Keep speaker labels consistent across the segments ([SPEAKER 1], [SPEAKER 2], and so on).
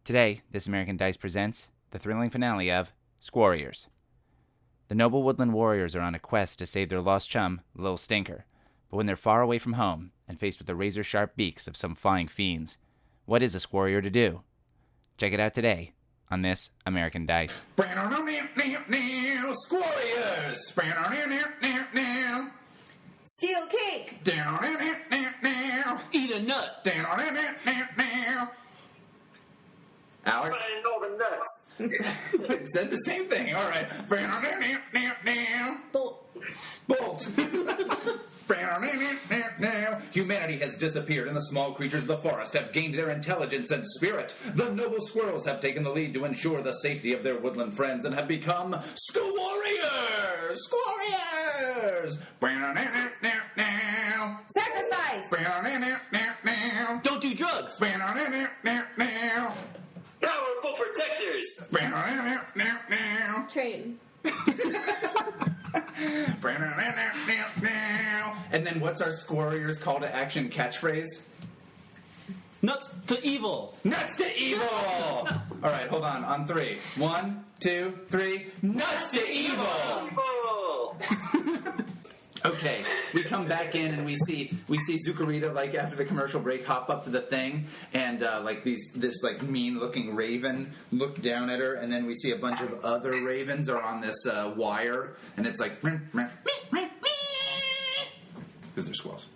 [SPEAKER 1] Today, This American Dice presents the thrilling finale of Squarriors. The noble woodland warriors are on a quest to save their lost chum, Lil-Stinker, but when they're far away from home and faced with the razor-sharp beaks of some flying fiends, what is a Squarrior to do? Check it out today on This American Dice.
[SPEAKER 2] Squarriors!
[SPEAKER 3] Steal cake!
[SPEAKER 2] Eat a nut! Alex?
[SPEAKER 4] But I know the nuts.
[SPEAKER 2] It said the same thing. All right.
[SPEAKER 3] Bolt.
[SPEAKER 2] Humanity has disappeared, and the small creatures of the forest have gained their intelligence and spirit. The noble squirrels have taken the lead to ensure the safety of their woodland friends and have become Squarriors! Squarriors!
[SPEAKER 3] Sacrifice!
[SPEAKER 4] Don't do drugs. Powerful protectors.
[SPEAKER 3] Train.
[SPEAKER 2] And then what's our Squarriors call to action catchphrase?
[SPEAKER 4] Nuts to evil.
[SPEAKER 2] Nuts to evil! Alright, hold on three. 1, 2, 3. Nuts to evil!
[SPEAKER 4] Evil.
[SPEAKER 2] Okay, we come back in and we see Zucarita, like after the commercial break, hop up to the thing and this mean looking raven look down at her, and then we see a bunch of other ravens are on this wire, and it's like because they're squirrels.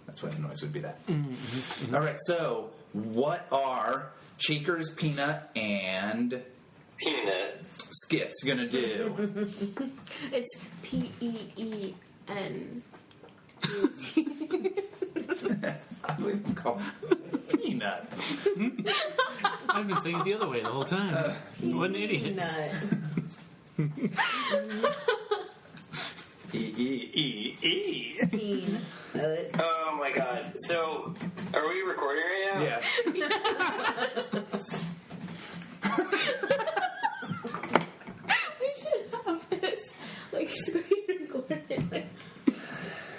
[SPEAKER 2] That's why the noise would be that. Mm-hmm. All right, so what are Cheekers, Peanut, and
[SPEAKER 4] Peanut.
[SPEAKER 2] Skits gonna do?
[SPEAKER 3] It's P-E-E-N.
[SPEAKER 2] I believe it's called Peanut.
[SPEAKER 5] I've been saying it the other way the whole time. What an idiot.
[SPEAKER 3] Peanut.
[SPEAKER 2] E-E-E-E.
[SPEAKER 3] Peanut.
[SPEAKER 4] Oh my god. So, are we recording right now?
[SPEAKER 2] Yeah.
[SPEAKER 3] We should have this screen recorded.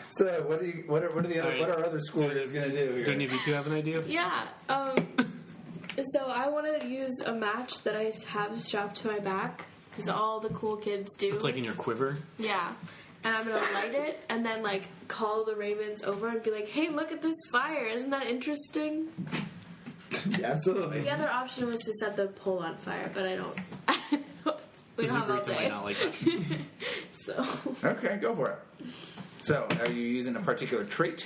[SPEAKER 2] So what are our other Squarriors gonna do here?
[SPEAKER 5] Do any of you two have an idea?
[SPEAKER 6] Yeah. So I want to use a match that I have strapped to my back because all the cool kids do.
[SPEAKER 5] It's like in your quiver.
[SPEAKER 6] Yeah. And I'm gonna light it and then call the ravens over and be like, "Hey, look at this fire! Isn't that interesting?"
[SPEAKER 2] Yeah, absolutely.
[SPEAKER 6] The other option was to set the pole on fire, but I don't. We don't have all
[SPEAKER 5] Zucarita might
[SPEAKER 6] day.
[SPEAKER 5] not like that.
[SPEAKER 6] So.
[SPEAKER 2] Okay, go for it. So, are you using a particular trait?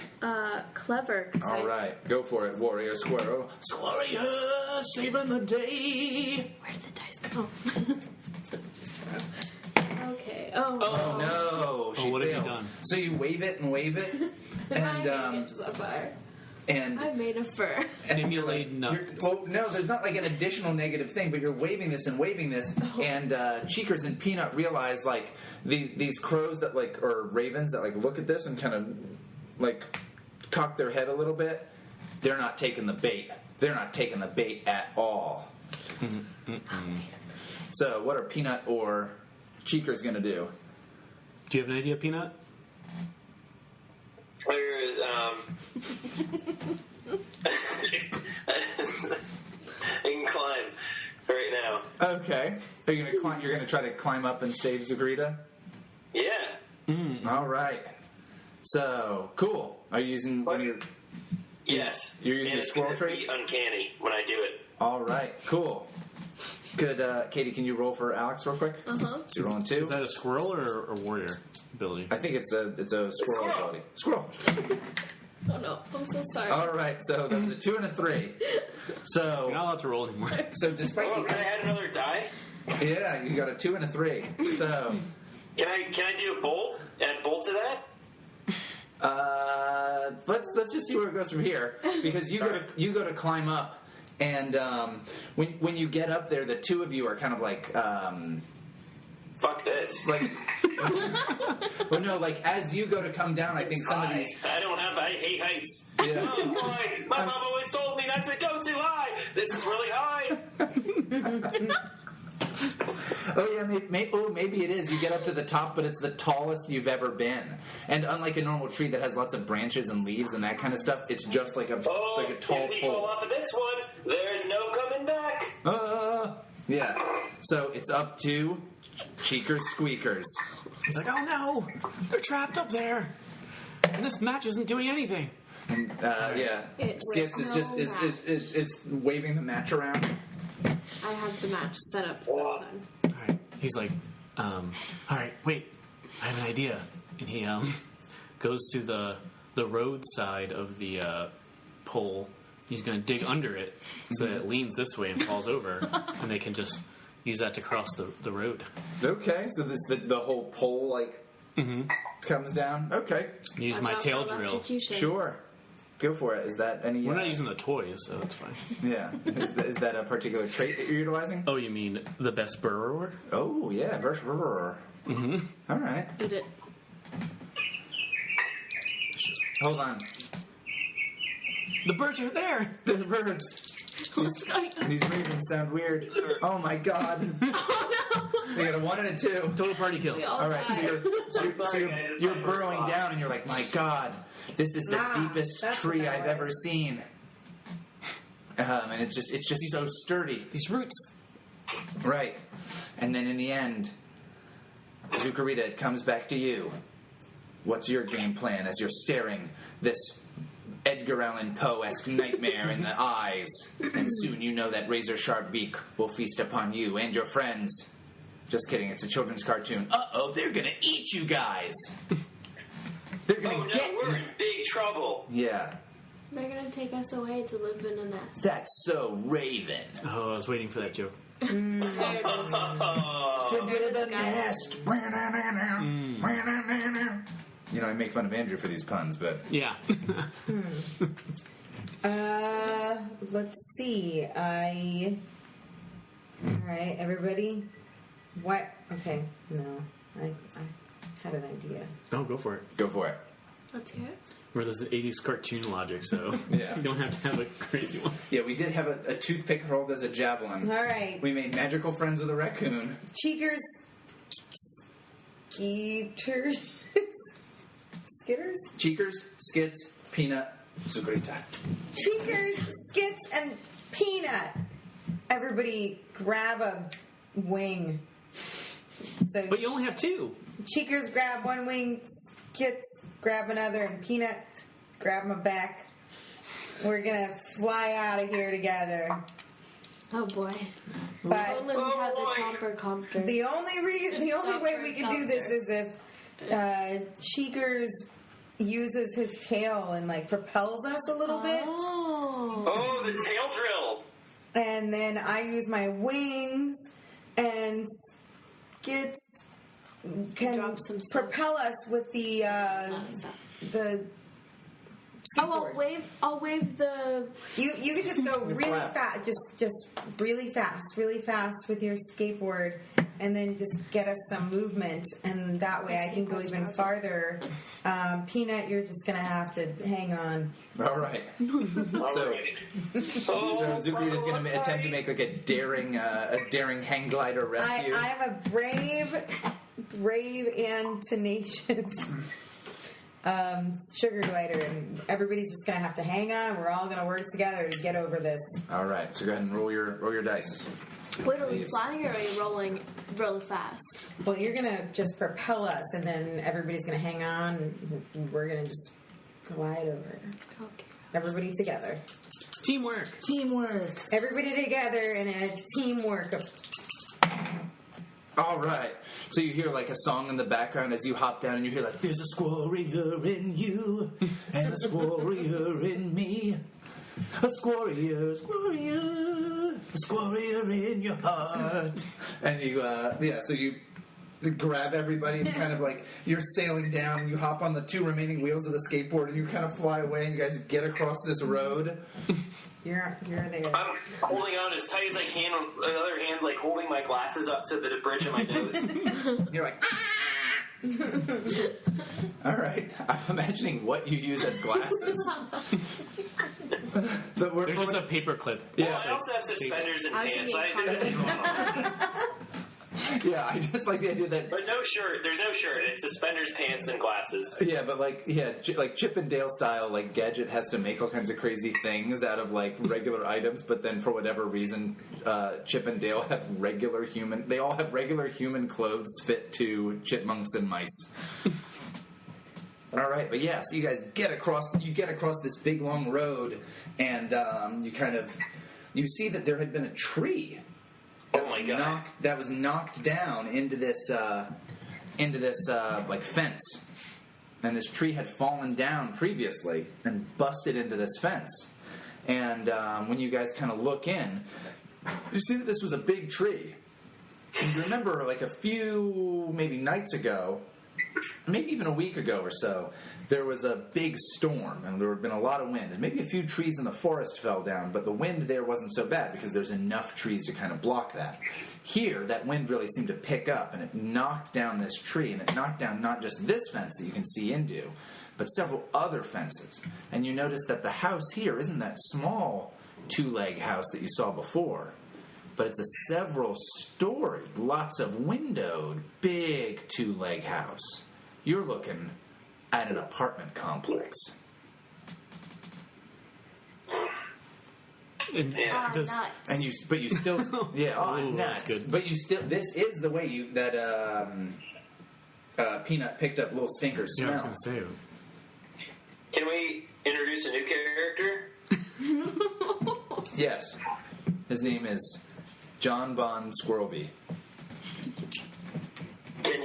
[SPEAKER 6] Clever.
[SPEAKER 2] All right, go for it, warrior squirrel. Squarrior, saving the day.
[SPEAKER 6] Where did the dice go? Okay. Oh
[SPEAKER 2] No, she
[SPEAKER 5] what have you
[SPEAKER 2] failed.
[SPEAKER 5] done?
[SPEAKER 2] So you wave it, and
[SPEAKER 6] My catches on fire.
[SPEAKER 2] and
[SPEAKER 6] I made a fur.
[SPEAKER 5] Emulate nuts.
[SPEAKER 2] well, no, there's not an additional negative thing, but you're waving this, and Cheekers and Peanut realize these crows that or ravens that look at this and kind of cock their head a little bit. They're not taking the bait. They're not taking the bait at all. So what are Peanut or Cheekers gonna do?
[SPEAKER 5] Do you have an idea, Peanut?
[SPEAKER 4] I can climb right now.
[SPEAKER 2] Okay. Are you gonna climb? You're gonna try to climb up and save Zucarita?
[SPEAKER 4] Yeah.
[SPEAKER 2] All right. So cool. Are you using one of your?
[SPEAKER 4] Yes.
[SPEAKER 2] You're using
[SPEAKER 4] and
[SPEAKER 2] a squirrel
[SPEAKER 4] it's gonna
[SPEAKER 2] trait?
[SPEAKER 4] be uncanny when I do it.
[SPEAKER 2] All right. Cool. Good. Katie, can you roll for Alex real quick?
[SPEAKER 6] Uh-huh.
[SPEAKER 2] So you're rolling 2.
[SPEAKER 5] Is that a squirrel or a warrior ability?
[SPEAKER 2] I think it's a squirrel ability. Squirrel.
[SPEAKER 6] Oh no, I'm so sorry.
[SPEAKER 2] All right. So that was a 2 and a 3. So
[SPEAKER 5] You're not allowed to roll anymore.
[SPEAKER 2] so despite
[SPEAKER 4] Oh, can I add another die?
[SPEAKER 2] yeah, you got a 2 and a 3. So
[SPEAKER 4] Can I do a bolt? Add bolt to that?
[SPEAKER 2] let's just see where it goes from here, because you go to climb up. And when you get up there, the two of you are kind of
[SPEAKER 4] Fuck this.
[SPEAKER 2] well, no, as you go to come down, I think some of these.
[SPEAKER 4] I hate heights.
[SPEAKER 2] Yeah.
[SPEAKER 4] Oh boy, my mom always told me not to go too high. This is really high.
[SPEAKER 2] Oh yeah, maybe it is. You get up to the top, but it's the tallest you've ever been. And unlike a normal tree that has lots of branches and leaves and that kind of stuff, it's just like a tall
[SPEAKER 4] if we fall
[SPEAKER 2] pole.
[SPEAKER 4] off of this one, there's no coming back.
[SPEAKER 2] Yeah. So it's up to Cheekers Squeekers.
[SPEAKER 5] He's like, oh no, they're trapped up there, and this match isn't doing anything.
[SPEAKER 2] And yeah, Skits is waving the match around.
[SPEAKER 6] I have the match set up for that then.
[SPEAKER 5] All right. He's like, all right, wait, I have an idea. And he goes to the road side of the pole. He's going to dig under it so that it leans this way and falls over, and they can just use that to cross the road.
[SPEAKER 2] Okay, so this the whole pole comes down. Okay,
[SPEAKER 5] Use
[SPEAKER 6] Watch
[SPEAKER 5] my
[SPEAKER 6] out
[SPEAKER 5] tail
[SPEAKER 6] for
[SPEAKER 5] drill.
[SPEAKER 6] electrocution.
[SPEAKER 2] sure, go for it. Is that any?
[SPEAKER 5] We're not using the toys, so that's fine.
[SPEAKER 2] Yeah, is that a particular trait that you're utilizing?
[SPEAKER 5] Oh, you mean the best burrower?
[SPEAKER 2] Oh yeah, All right,
[SPEAKER 6] Eat it.
[SPEAKER 2] hold on.
[SPEAKER 5] The birds are there.
[SPEAKER 2] The birds. These ravens sound weird. Oh my god. So you got a 1 and a 2.
[SPEAKER 5] Total party kill.
[SPEAKER 6] We all
[SPEAKER 2] All right,
[SPEAKER 6] died.
[SPEAKER 2] so you're burrowing down, and you're like, my god, this is the deepest
[SPEAKER 3] that's
[SPEAKER 2] tree
[SPEAKER 3] what that
[SPEAKER 2] I've
[SPEAKER 3] was.
[SPEAKER 2] ever seen. And it's just so sturdy.
[SPEAKER 5] These roots.
[SPEAKER 2] Right. And then in the end, Zucarita, it comes back to you. What's your game plan as you're staring this Edgar Allan Poe-esque nightmare in the eyes? And soon you know that razor-sharp beak will feast upon you and your friends. Just kidding, it's a children's cartoon. Uh-oh, they're gonna eat you guys. They're gonna
[SPEAKER 4] Oh no,
[SPEAKER 2] get
[SPEAKER 4] we're
[SPEAKER 2] you.
[SPEAKER 4] in big trouble.
[SPEAKER 2] Yeah,
[SPEAKER 6] They're gonna take us away to live in a nest.
[SPEAKER 2] that's so Raven.
[SPEAKER 5] Oh, I was waiting for that joke.
[SPEAKER 6] There it is.
[SPEAKER 2] To
[SPEAKER 6] There's
[SPEAKER 2] the
[SPEAKER 6] a guy.
[SPEAKER 2] nest. You know, I make fun of Andrew for these puns, but
[SPEAKER 5] Yeah.
[SPEAKER 3] Let's see. All right, everybody. What? Okay, no. I had an idea.
[SPEAKER 5] Oh, go for it.
[SPEAKER 2] go for it.
[SPEAKER 6] Let's hear it.
[SPEAKER 5] Where this is 80s cartoon logic, so
[SPEAKER 2] Yeah.
[SPEAKER 5] you don't have to have a crazy one.
[SPEAKER 2] Yeah, we did have a toothpick rolled as a javelin.
[SPEAKER 3] All right.
[SPEAKER 2] We made magical friends with a raccoon.
[SPEAKER 3] Cheekers. Skitters. Skitters?
[SPEAKER 2] Cheekers, Skits, Peanut, Zucarita.
[SPEAKER 3] Cheekers, Skits, and Peanut. Everybody grab a wing. So
[SPEAKER 5] But you only have 2.
[SPEAKER 3] Cheekers grab one wing, Skits grab another, and Peanut grab my back. We're gonna fly out of here together.
[SPEAKER 6] Oh boy.
[SPEAKER 3] But
[SPEAKER 6] Only we have the chomper copter.
[SPEAKER 3] the only way we can do this is if Cheekers uses his tail and like propels us a little bit,
[SPEAKER 4] Oh, the tail drill.
[SPEAKER 3] and then I use my wings, and Skits can
[SPEAKER 6] Drop some stuff.
[SPEAKER 3] propel us with the
[SPEAKER 6] Oh,
[SPEAKER 3] skateboard.
[SPEAKER 6] I'll wave the.
[SPEAKER 3] You can just go really
[SPEAKER 2] flap.
[SPEAKER 3] fast, just really fast with your skateboard, and then just get us some movement, and that way I can go even farther. Peanut, you're just gonna have to hang on.
[SPEAKER 2] All right. So Zucarita's going to attempt to make like a daring hang glider rescue.
[SPEAKER 3] I'm a brave and tenacious sugar glider, and everybody's just gonna have to hang on. We're all gonna work together to get over this.
[SPEAKER 2] All right. So go ahead and roll your dice.
[SPEAKER 6] Wait, are we
[SPEAKER 2] Please.
[SPEAKER 6] flying or are we rolling really fast?
[SPEAKER 3] Well, you're gonna just propel us, and then everybody's gonna hang on. And we're gonna just glide over.
[SPEAKER 6] Okay.
[SPEAKER 3] Everybody together.
[SPEAKER 5] Teamwork.
[SPEAKER 3] Everybody together in a teamwork.
[SPEAKER 2] All right. So you hear like a song in the background as you hop down, and you hear like, "There's a Squarrior in you, and a Squarrior in me. A Squarrior, a Squarrior in your heart." And you, so you grab everybody and kind of like you're sailing down. And you hop on the 2 remaining wheels of the skateboard, and you kind of fly away. And you guys get across this road.
[SPEAKER 3] You're there.
[SPEAKER 4] I'm holding on as tight as I can. The other hand's like holding my glasses up to the bridge of my nose.
[SPEAKER 2] You're like, all right. I'm imagining what you use as glasses.
[SPEAKER 5] There's just a paper clip.
[SPEAKER 4] Well, I also have suspenders and
[SPEAKER 6] I was
[SPEAKER 4] pants.
[SPEAKER 6] thinking
[SPEAKER 4] I
[SPEAKER 2] Yeah, I just like the idea that.
[SPEAKER 4] But no shirt. There's no shirt. It's suspenders, pants, and glasses.
[SPEAKER 2] Yeah, but like Chip and Dale style, like Gadget has to make all kinds of crazy things out of like regular items, but then for whatever reason, Chip and Dale have regular human. They all have regular human clothes fit to chipmunks and mice. All right, but yeah, so you guys get across this big long road, and you see that there had been a tree.
[SPEAKER 4] Oh my god!
[SPEAKER 2] That was knocked down into this like fence, and this tree had fallen down previously and busted into this fence. And when you guys kind of look in, you see that this was a big tree. And you remember, like a few maybe nights ago, maybe even a week ago or so, there was a big storm, and there had been a lot of wind, and maybe a few trees in the forest fell down, but the wind there wasn't so bad because there's enough trees to kind of block that. Here, that wind really seemed to pick up, and it knocked down this tree, and it knocked down not just this fence that you can see into, but several other fences. And you notice that the house here isn't that small two-leg house that you saw before, but it's a several-story, lots of windowed, big two-leg house. You're looking at an apartment complex.
[SPEAKER 6] Nuts.
[SPEAKER 2] And but you still, yeah,
[SPEAKER 5] Ooh,
[SPEAKER 2] nuts.
[SPEAKER 5] that's good.
[SPEAKER 2] But you still, this is the way that Peanut picked up Lil-Stinker's
[SPEAKER 5] Yeah, I was
[SPEAKER 2] smell.
[SPEAKER 5] going to say.
[SPEAKER 4] Can we introduce a new character?
[SPEAKER 2] Yes, his name is John Bon Squirrelby.
[SPEAKER 4] Can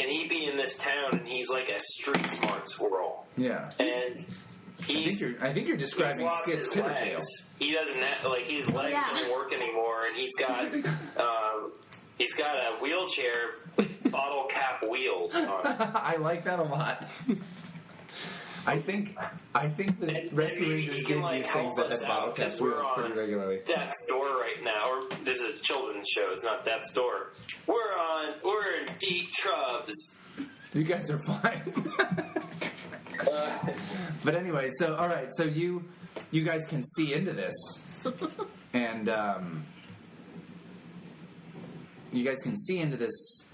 [SPEAKER 4] he be in this town and he's like a street smart squirrel?
[SPEAKER 2] Yeah,
[SPEAKER 4] And
[SPEAKER 2] I think you're describing
[SPEAKER 4] he's lost
[SPEAKER 2] Skits
[SPEAKER 4] his
[SPEAKER 2] Tittertale.
[SPEAKER 4] legs. He doesn't have, like, his legs don't work anymore, and he's got a wheelchair with bottle cap wheels on it.
[SPEAKER 2] I like that a lot. I think the Rescue
[SPEAKER 4] maybe
[SPEAKER 2] Rangers
[SPEAKER 4] he
[SPEAKER 2] did
[SPEAKER 4] can, like,
[SPEAKER 2] use things
[SPEAKER 4] help
[SPEAKER 2] that
[SPEAKER 4] us
[SPEAKER 2] had bottle
[SPEAKER 4] out,
[SPEAKER 2] cap
[SPEAKER 4] 'cause we're
[SPEAKER 2] wheels pretty
[SPEAKER 4] on
[SPEAKER 2] regularly.
[SPEAKER 4] Death's Door right now, or this is a children's show. It's not Death's Door. We're in deep trubs.
[SPEAKER 2] You guys are fine. But anyway, so all right, so you guys can see into this, and you guys can see into this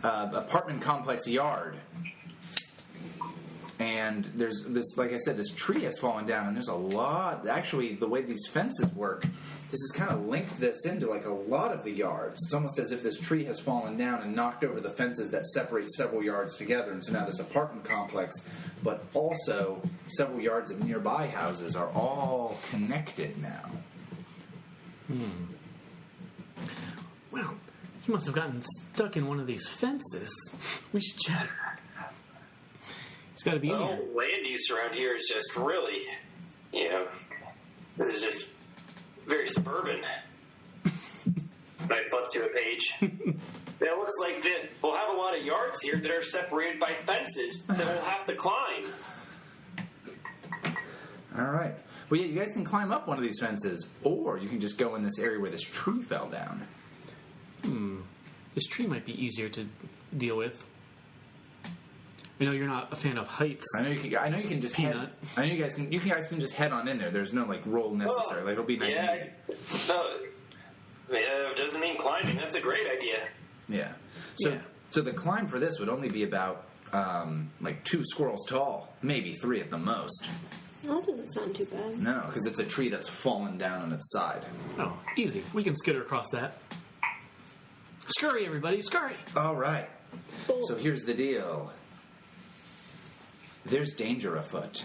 [SPEAKER 2] apartment complex yard. And there's this, like I said, this tree has fallen down, and there's a lot. Actually, the way these fences work, this has kind of linked this into like a lot of the yards. It's almost as if this tree has fallen down and knocked over the fences that separate several yards together. And so now this apartment complex, but also several yards of nearby houses, are all connected now.
[SPEAKER 5] Well, he must have gotten stuck in one of these fences. We should check. He's got to be in here.
[SPEAKER 4] Land use around here is just really, this is just very suburban. I flip to a page. It looks like that we'll have a lot of yards here that are separated by fences that we'll have to climb.
[SPEAKER 2] All right. Well, yeah, you guys can climb up one of these fences, or you can just go in this area where this tree fell down.
[SPEAKER 5] This tree might be easier to deal with. I know you're not a fan of heights.
[SPEAKER 2] I know you can just
[SPEAKER 5] Peanut.
[SPEAKER 2] I know you guys can just head on in there. There's no like roll necessary. Like it'll be nice and easy.
[SPEAKER 4] No, it doesn't mean climbing. That's a great idea.
[SPEAKER 2] Yeah.
[SPEAKER 5] Yeah.
[SPEAKER 2] So the climb for this would only be about like 2 squirrels tall, maybe 3 at the most.
[SPEAKER 6] That doesn't sound too bad.
[SPEAKER 2] No, because it's a tree that's fallen down on its side.
[SPEAKER 5] Oh, easy. We can skitter across that. Scurry, everybody, scurry!
[SPEAKER 2] All right. So here's the deal. There's danger afoot.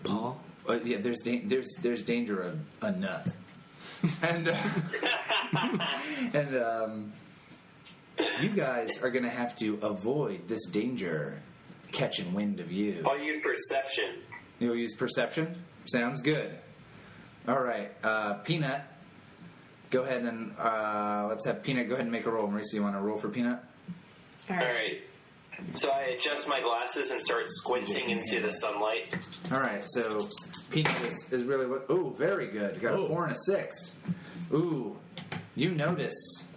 [SPEAKER 5] Paul?
[SPEAKER 2] Yeah, there's danger a nut. And you guys are going to have to avoid this danger catching wind of you.
[SPEAKER 4] I'll use perception.
[SPEAKER 2] You'll use perception? Sounds good. All right. Peanut, go ahead and let's have Peanut go ahead and make a roll. Marisa, you want to roll for Peanut?
[SPEAKER 3] All
[SPEAKER 4] All
[SPEAKER 3] right.
[SPEAKER 4] right. So I adjust my glasses and start squinting into the sunlight.
[SPEAKER 2] All right. So Peanut is really ooh, very good. Got a 4 and a 6. Ooh, you notice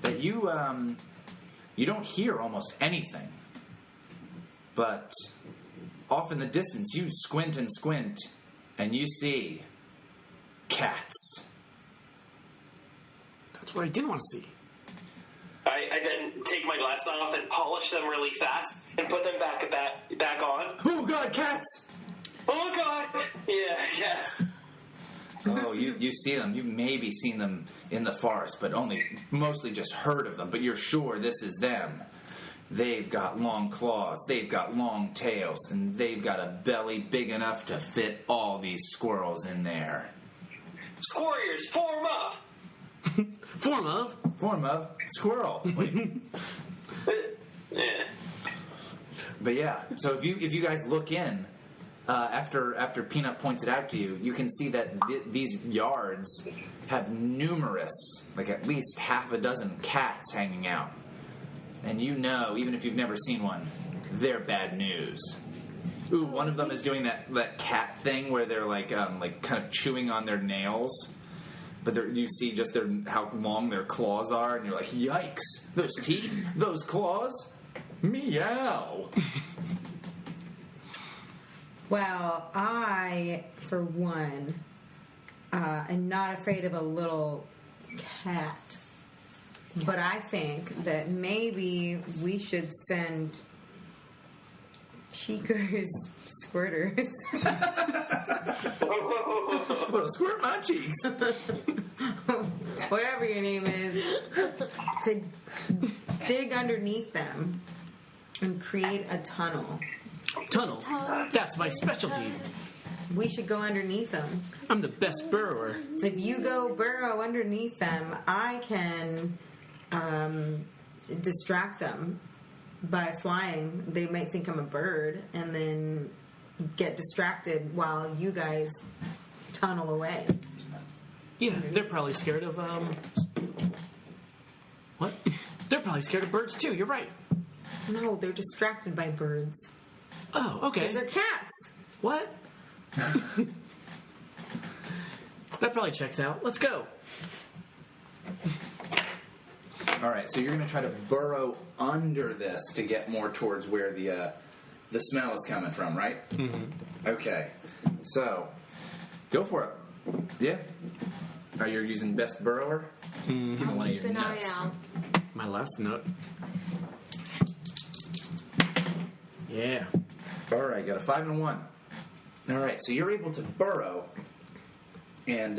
[SPEAKER 2] that you don't hear almost anything, but off in the distance you squint and you see
[SPEAKER 5] cats. That's what I didn't want to see.
[SPEAKER 4] I then take my glasses off and polish them really fast and put them back on.
[SPEAKER 2] Oh God, cats!
[SPEAKER 4] Oh God! Yeah, cats.
[SPEAKER 2] Oh, you see them. You've maybe seen them in the forest, but mostly just heard of them. But you're sure this is them. They've got long claws, they've got long tails, and they've got a belly big enough to fit all these squirrels in there.
[SPEAKER 4] Squarriors, form up!
[SPEAKER 2] Form of squirrel. Wait.
[SPEAKER 4] Yeah.
[SPEAKER 2] But yeah, so if you guys look in, after Peanut points it out to you, you can see that these yards have numerous, like at least half a dozen cats hanging out. And you know, even if you've never seen one, they're bad news. Ooh, one of them is doing that cat thing where they're like kind of chewing on their nails. But you see just how long their claws are, and you're like, yikes! Those teeth, those claws, meow.
[SPEAKER 3] Well, I, for one, am not afraid of a little cat. But I think that maybe we should send Cheekers squirters.
[SPEAKER 2] Well, squirt my cheeks.
[SPEAKER 3] Whatever your name is, to dig underneath them and create a tunnel.
[SPEAKER 5] Tunnel? That's my specialty.
[SPEAKER 3] We should go underneath them.
[SPEAKER 5] I'm the best burrower.
[SPEAKER 3] If you go burrow underneath them, I can distract them by flying. They might think I'm a bird and then get distracted while you guys tunnel away.
[SPEAKER 5] Yeah, they're probably scared of, what? They're probably scared of birds, too. You're right.
[SPEAKER 3] No, they're distracted by birds.
[SPEAKER 5] Oh, okay.
[SPEAKER 3] Because they're cats.
[SPEAKER 5] What? That probably checks out. Let's go.
[SPEAKER 2] All right, so you're going to try to burrow under this to get more towards where the smell is coming from, right? Mm-hmm. Okay, so go for it. Yeah. Oh, you're using best burrower?
[SPEAKER 5] Mm-hmm.
[SPEAKER 2] Give me one of
[SPEAKER 6] Keep
[SPEAKER 2] your
[SPEAKER 6] an eye
[SPEAKER 2] nuts.
[SPEAKER 6] out.
[SPEAKER 5] My last nut. Yeah.
[SPEAKER 2] All right, got a 5 and a 1. All right, so you're able to burrow, and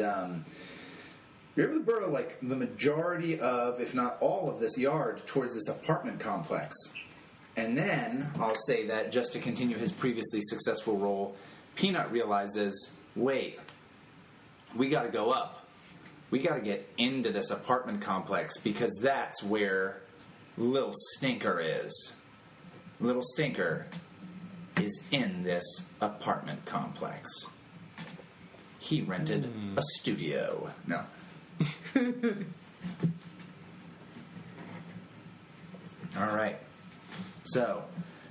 [SPEAKER 2] you're able to burrow like the majority of, if not all of this yard towards this apartment complex. And then, I'll say that just to continue his previously successful roll, Peanut realizes, wait, we gotta go up. We gotta get into this apartment complex because that's where Lil-Stinker is. Lil-Stinker is in this apartment complex. He rented a studio. No. All right. So,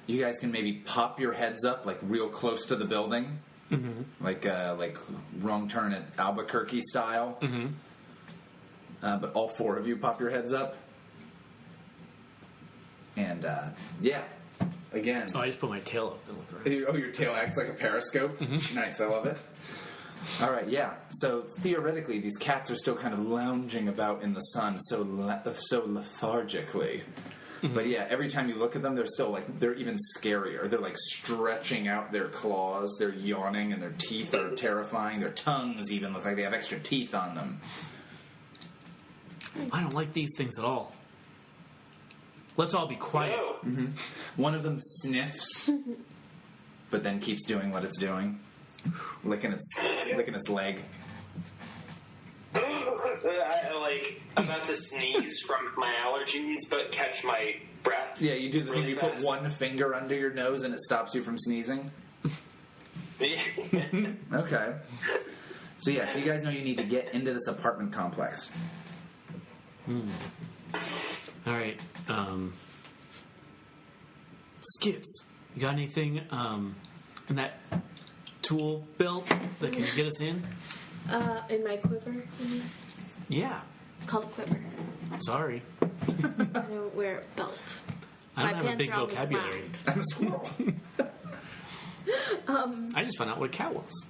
[SPEAKER 2] you guys can maybe pop your heads up like real close to the building, like Wrong Turn at Albuquerque style. Mm-hmm. But all 4 of you pop your heads up, and yeah. Again.
[SPEAKER 5] Oh, I just put my tail up and look around.
[SPEAKER 2] Oh, your tail acts like a periscope? Mm-hmm. Nice, I love it. All right, yeah. So, theoretically, these cats are still kind of lounging about in the sun so lethargically. Mm-hmm. But yeah, every time you look at them, they're still like, they're even scarier. They're like stretching out their claws, they're yawning, and their teeth are terrifying. Their tongues even look like they have extra teeth on them.
[SPEAKER 5] I don't like these things at all. Let's all be quiet.
[SPEAKER 4] No.
[SPEAKER 2] Mm-hmm. One of them sniffs, but then keeps doing what it's doing, licking its leg.
[SPEAKER 4] I'm about to sneeze from my allergies, but catch my breath.
[SPEAKER 2] Yeah, you do the thing.
[SPEAKER 4] really
[SPEAKER 2] You
[SPEAKER 4] fast.
[SPEAKER 2] put one finger under your nose and it stops you from sneezing. Okay. So yeah, so you guys know you need to get into this apartment complex.
[SPEAKER 5] All right. Skits. You got anything in that tool belt that can get us in?
[SPEAKER 6] In my quiver.
[SPEAKER 5] Yeah.
[SPEAKER 6] It's called a quiver.
[SPEAKER 5] Sorry.
[SPEAKER 6] I don't wear a belt.
[SPEAKER 5] I don't
[SPEAKER 6] My
[SPEAKER 5] have a
[SPEAKER 6] pants
[SPEAKER 5] big
[SPEAKER 6] are on the
[SPEAKER 5] vocabulary.
[SPEAKER 2] I'm a squirrel.
[SPEAKER 5] I just found out what a cat was.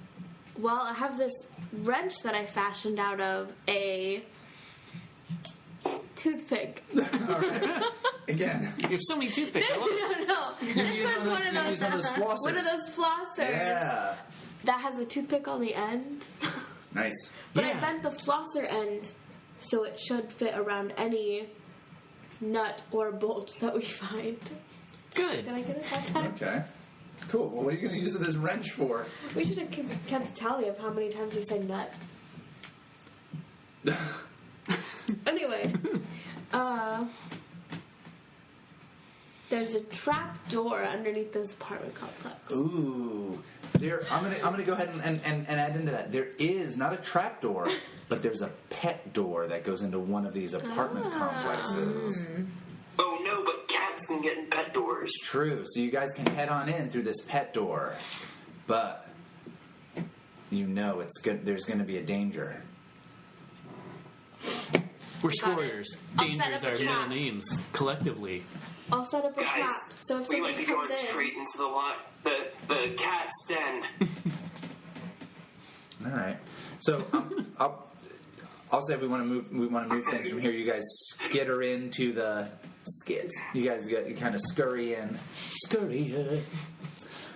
[SPEAKER 6] Well, I have this wrench that I fashioned out of a toothpick.
[SPEAKER 2] All right. Again.
[SPEAKER 5] You have so many toothpicks. I love it.
[SPEAKER 6] No. This one's one of those
[SPEAKER 2] flossers.
[SPEAKER 6] One of those flossers.
[SPEAKER 2] Yeah.
[SPEAKER 6] That has a toothpick on the end.
[SPEAKER 2] Nice.
[SPEAKER 6] But
[SPEAKER 5] Yeah.
[SPEAKER 6] I bent the flosser end so it should fit around any nut or bolt that we find.
[SPEAKER 5] Good.
[SPEAKER 6] Did I get it that time?
[SPEAKER 2] Okay. Cool. Well, what are you going to use this wrench for?
[SPEAKER 6] We should have kept a tally of how many times we said nut. Anyway, there's a trap door underneath this apartment complex.
[SPEAKER 2] Ooh. I'm gonna go ahead and add into that. There is not a trap door, but there's a pet door that goes into one of these apartment complexes.
[SPEAKER 4] Oh no, but cats can get in pet doors.
[SPEAKER 2] True. So you guys can head on in through this pet door, but you know it's good. There's going to be a danger.
[SPEAKER 5] We're
[SPEAKER 6] Got it.
[SPEAKER 5] Squarriors.
[SPEAKER 6] I'll set
[SPEAKER 5] Dangers
[SPEAKER 6] up a
[SPEAKER 5] are
[SPEAKER 6] trap.
[SPEAKER 5] middle names, collectively.
[SPEAKER 6] I'll set up a trap.
[SPEAKER 4] Guys,
[SPEAKER 6] So if
[SPEAKER 4] we might
[SPEAKER 6] somebody
[SPEAKER 4] be going
[SPEAKER 6] comes in,
[SPEAKER 4] straight into the cat's den.
[SPEAKER 2] All right. So I'll say we want to move. We want to move things from here. You guys skitter into the skits. You guys kind of scurry in. Scurrier.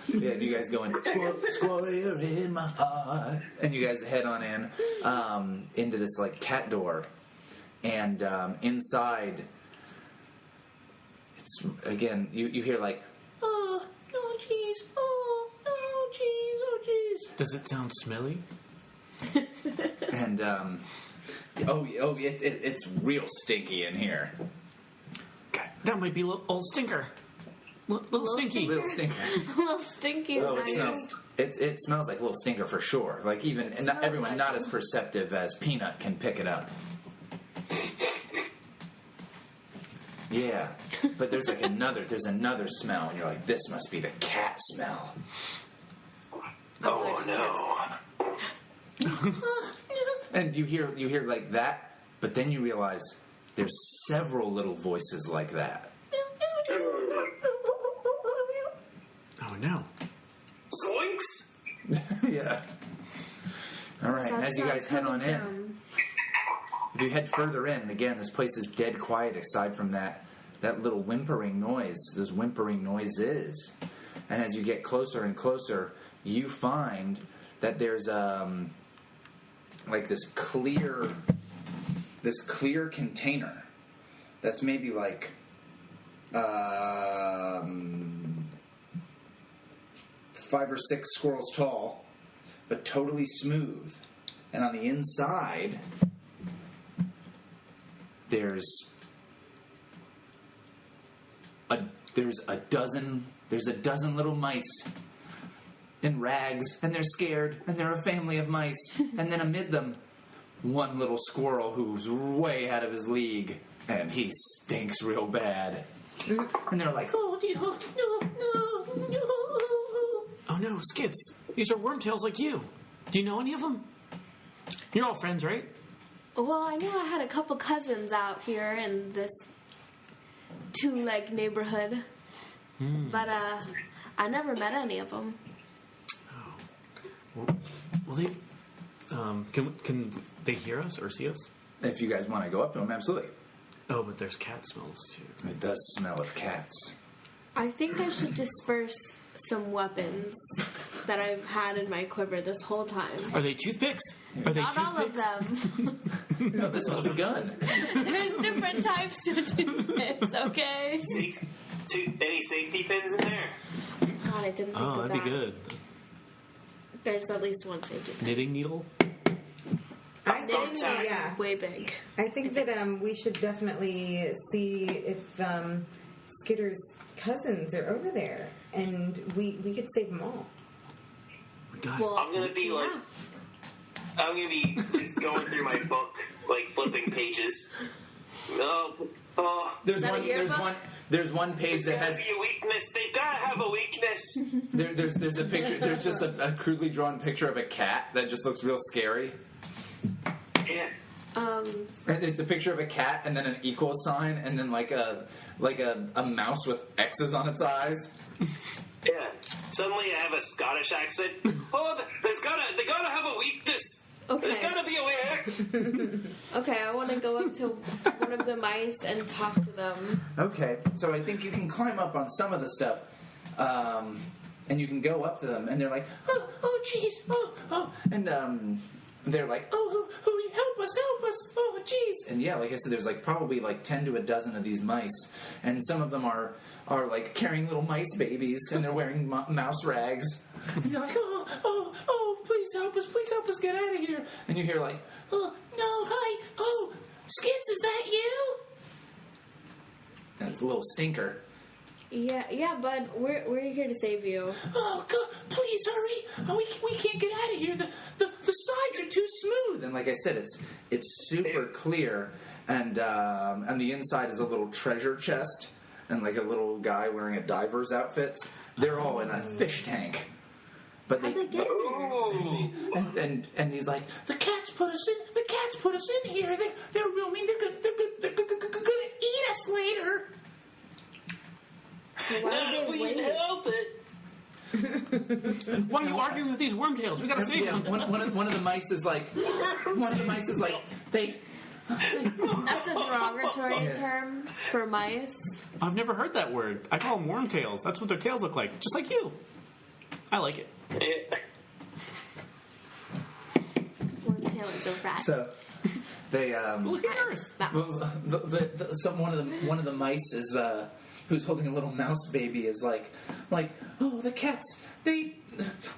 [SPEAKER 2] Yeah, you guys go in. Squarrior in my heart, and you guys head on in into this like cat door, and inside, it's again you hear like, oh no jeez, oh no jeez, oh jeez.
[SPEAKER 5] Does it sound smelly?
[SPEAKER 2] And it's real stinky in here.
[SPEAKER 5] God, that might be old Stinker. Little Stinky.
[SPEAKER 2] Little Stinker.
[SPEAKER 6] a little stinky.
[SPEAKER 2] Oh, it
[SPEAKER 6] nice.
[SPEAKER 2] smells. It smells like Little Stinker for sure. Like even and not,
[SPEAKER 6] smells
[SPEAKER 2] everyone
[SPEAKER 6] like
[SPEAKER 2] not
[SPEAKER 6] him.
[SPEAKER 2] as perceptive as Peanut can pick it up. Yeah, but there's another smell, and you're like, this must be the cat smell.
[SPEAKER 4] Oh no.
[SPEAKER 2] And you hear like that, but then you realize there's several little voices like that.
[SPEAKER 5] Oh no.
[SPEAKER 4] Zoinks!
[SPEAKER 2] Yeah. All right, and as you guys head on in, if you head further in, again, this place is dead quiet aside from that little whimpering noise, those whimpering noises. And as you get closer and closer, you find that there's like this clear container that's maybe like 5 or 6 squirrels tall, but totally smooth. And on the inside, there's a dozen little mice in rags, and they're scared, and they're a family of mice. And then amid them, one little squirrel who's way out of his league, and he stinks real bad. And they're like, oh, no.
[SPEAKER 5] Oh no, Skits. These are wormtails like you. Do you know any of them? You're all friends, right?
[SPEAKER 6] Well, I knew I had a couple cousins out here in this two-leg neighborhood, but I never met any of them.
[SPEAKER 5] Well, they can they hear us or see us?
[SPEAKER 2] If you guys want to go up to them, absolutely.
[SPEAKER 5] Oh, but there's cat smells too.
[SPEAKER 2] It does smell of cats.
[SPEAKER 6] I think I should disperse some weapons that I've had in my quiver this whole time.
[SPEAKER 5] Are they toothpicks? Are they
[SPEAKER 6] Not all of
[SPEAKER 5] toothpicks?
[SPEAKER 6] them.
[SPEAKER 2] No, this one's a gun.
[SPEAKER 6] There's different types of toothpicks, okay?
[SPEAKER 4] Any safety pins in there?
[SPEAKER 6] God, I didn't think
[SPEAKER 5] Oh,
[SPEAKER 6] of
[SPEAKER 5] that'd
[SPEAKER 6] that.
[SPEAKER 5] be good.
[SPEAKER 6] There's at least one safety pin.
[SPEAKER 5] Knitting needle?
[SPEAKER 3] I think,
[SPEAKER 6] Knitting is
[SPEAKER 3] yeah.
[SPEAKER 6] way big.
[SPEAKER 3] I think that we should definitely see if Skitter's cousins are over there, and we could save them all.
[SPEAKER 5] We got
[SPEAKER 6] Well,
[SPEAKER 4] I'm gonna be like, I'm gonna be just going through my book, like flipping pages.
[SPEAKER 2] There's
[SPEAKER 6] that a yearbook?
[SPEAKER 2] There's one page that
[SPEAKER 4] There's
[SPEAKER 2] has
[SPEAKER 4] gotta be a weakness. They gotta have a weakness.
[SPEAKER 2] there's a picture. There's just a crudely drawn picture of a cat that just looks real scary.
[SPEAKER 4] Yeah.
[SPEAKER 2] And it's a picture of a cat and then an equal sign and then like a mouse with X's on its eyes.
[SPEAKER 4] Yeah. Suddenly I have a Scottish accent. Oh, they gotta have a weakness.
[SPEAKER 6] Okay.
[SPEAKER 4] There's gotta be a way.
[SPEAKER 6] Okay, I want to go up to one of the mice and talk to them.
[SPEAKER 2] Okay, so I think you can climb up on some of the stuff, and you can go up to them, and they're like, oh, jeez, oh, and they're like, oh, help us, oh, jeez, and yeah, like I said, there's like probably like 10 to a dozen of these mice, and some of them are like carrying little mice babies, and they're wearing mouse rags, and you're like, oh, please help us get out of here, and you hear like, oh, no, hi, oh, Skits, is that you? And it's Lil-Stinker.
[SPEAKER 6] Yeah, bud, we're here to save you.
[SPEAKER 2] Oh, God, please hurry! Oh, we can't get out of here. The sides are too smooth. And like I said, it's super clear, and the inside is a little treasure chest, and like a little guy wearing a diver's outfit. They're all in a fish tank. But
[SPEAKER 6] How'd they get there?
[SPEAKER 2] and he's like, the cats put us in here. They're real mean. They're gonna eat us later.
[SPEAKER 6] Why
[SPEAKER 4] If
[SPEAKER 6] are they
[SPEAKER 4] we can
[SPEAKER 6] waiting?
[SPEAKER 4] help it.
[SPEAKER 5] Why are you arguing with these wormtails? We gotta save
[SPEAKER 2] Yeah,
[SPEAKER 5] them.
[SPEAKER 2] one of the mice is like, they.
[SPEAKER 6] That's a derogatory term for mice.
[SPEAKER 5] I've never heard that word. I call them wormtails. That's what their tails look like, just like you. I like it.
[SPEAKER 6] Wormtail is a rat.
[SPEAKER 2] So they
[SPEAKER 5] Look at yours.
[SPEAKER 2] one of the mice is who's holding a little mouse baby is like oh, the cats, they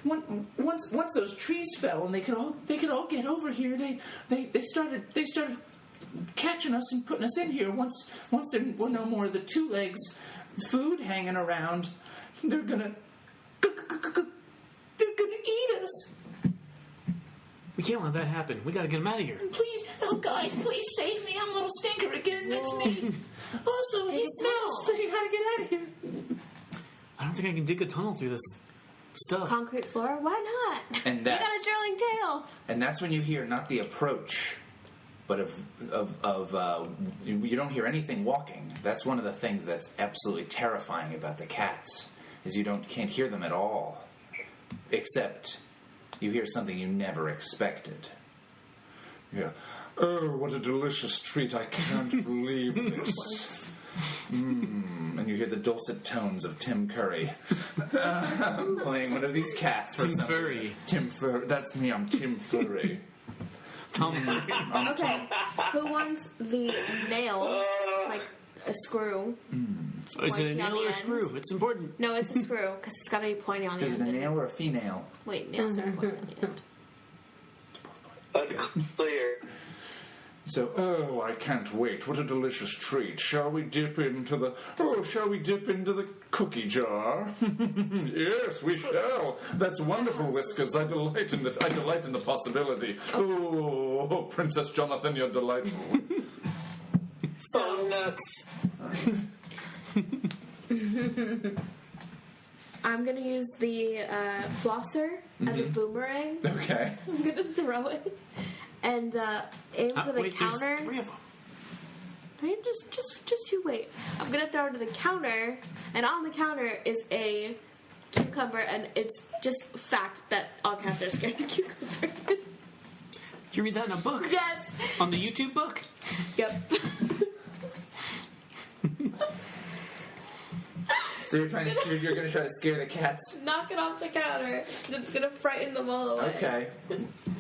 [SPEAKER 2] once those trees fell and they could all get over here, they started catching us and putting us in here. Once there were no more of the two legs food hanging around, they're gonna eat us.
[SPEAKER 5] We can't let that happen. We gotta get them out of here.
[SPEAKER 2] Please, oh guys, please save me. I'm Lil-Stinker again. That's me. Also, he smells. So you gotta get out of here.
[SPEAKER 5] I don't think I can dig a tunnel through this stuff.
[SPEAKER 6] Concrete floor? Why not?
[SPEAKER 2] And
[SPEAKER 6] you got a
[SPEAKER 2] that's-
[SPEAKER 6] drilling tail.
[SPEAKER 2] And that's when you hear not the approach, but you don't hear anything walking. That's one of the things that's absolutely terrifying about the cats is you can't hear them at all, except you hear something you never expected. Yeah. Oh, what a delicious treat! I can't believe this. And you hear the dulcet tones of Tim Curry playing one of these cats for
[SPEAKER 5] Tim
[SPEAKER 2] some
[SPEAKER 5] Furry.
[SPEAKER 2] reason. Tim Furry. That's me. I'm Tim Furry.
[SPEAKER 5] Tom,
[SPEAKER 6] Okay, who wants the nail, like a screw?
[SPEAKER 5] is it a
[SPEAKER 6] Pointy on
[SPEAKER 5] nail
[SPEAKER 6] the
[SPEAKER 5] or a
[SPEAKER 6] end.
[SPEAKER 5] screw? It's important.
[SPEAKER 6] No, it's a screw, because it's got to be pointy on the
[SPEAKER 2] Is it
[SPEAKER 6] end.
[SPEAKER 2] a nail or a female?
[SPEAKER 6] Wait, nails are pointy on the end.
[SPEAKER 4] Unclear.
[SPEAKER 2] So, oh, I can't wait. What a delicious treat. Shall we dip into the cookie jar? Yes, we shall. That's wonderful, Whiskers. I delight in the possibility. Oh, Princess Jonathan, you're delightful.
[SPEAKER 4] So nuts.
[SPEAKER 6] I'm going to use the flosser as a boomerang.
[SPEAKER 2] Okay.
[SPEAKER 6] I'm going to throw it and aim for the
[SPEAKER 5] Wait,
[SPEAKER 6] counter.
[SPEAKER 5] there's 3 of them.
[SPEAKER 6] Hey, just you wait. I'm gonna throw it to the counter, and on the counter is a cucumber, and it's just fact that all cats are scared of cucumbers.
[SPEAKER 5] Did you read that in a book?
[SPEAKER 6] Yes.
[SPEAKER 5] On the YouTube book?
[SPEAKER 6] Yep.
[SPEAKER 2] So you're going to try to scare the cats?
[SPEAKER 6] Knock it off the counter. It's gonna frighten them all away.
[SPEAKER 2] Okay.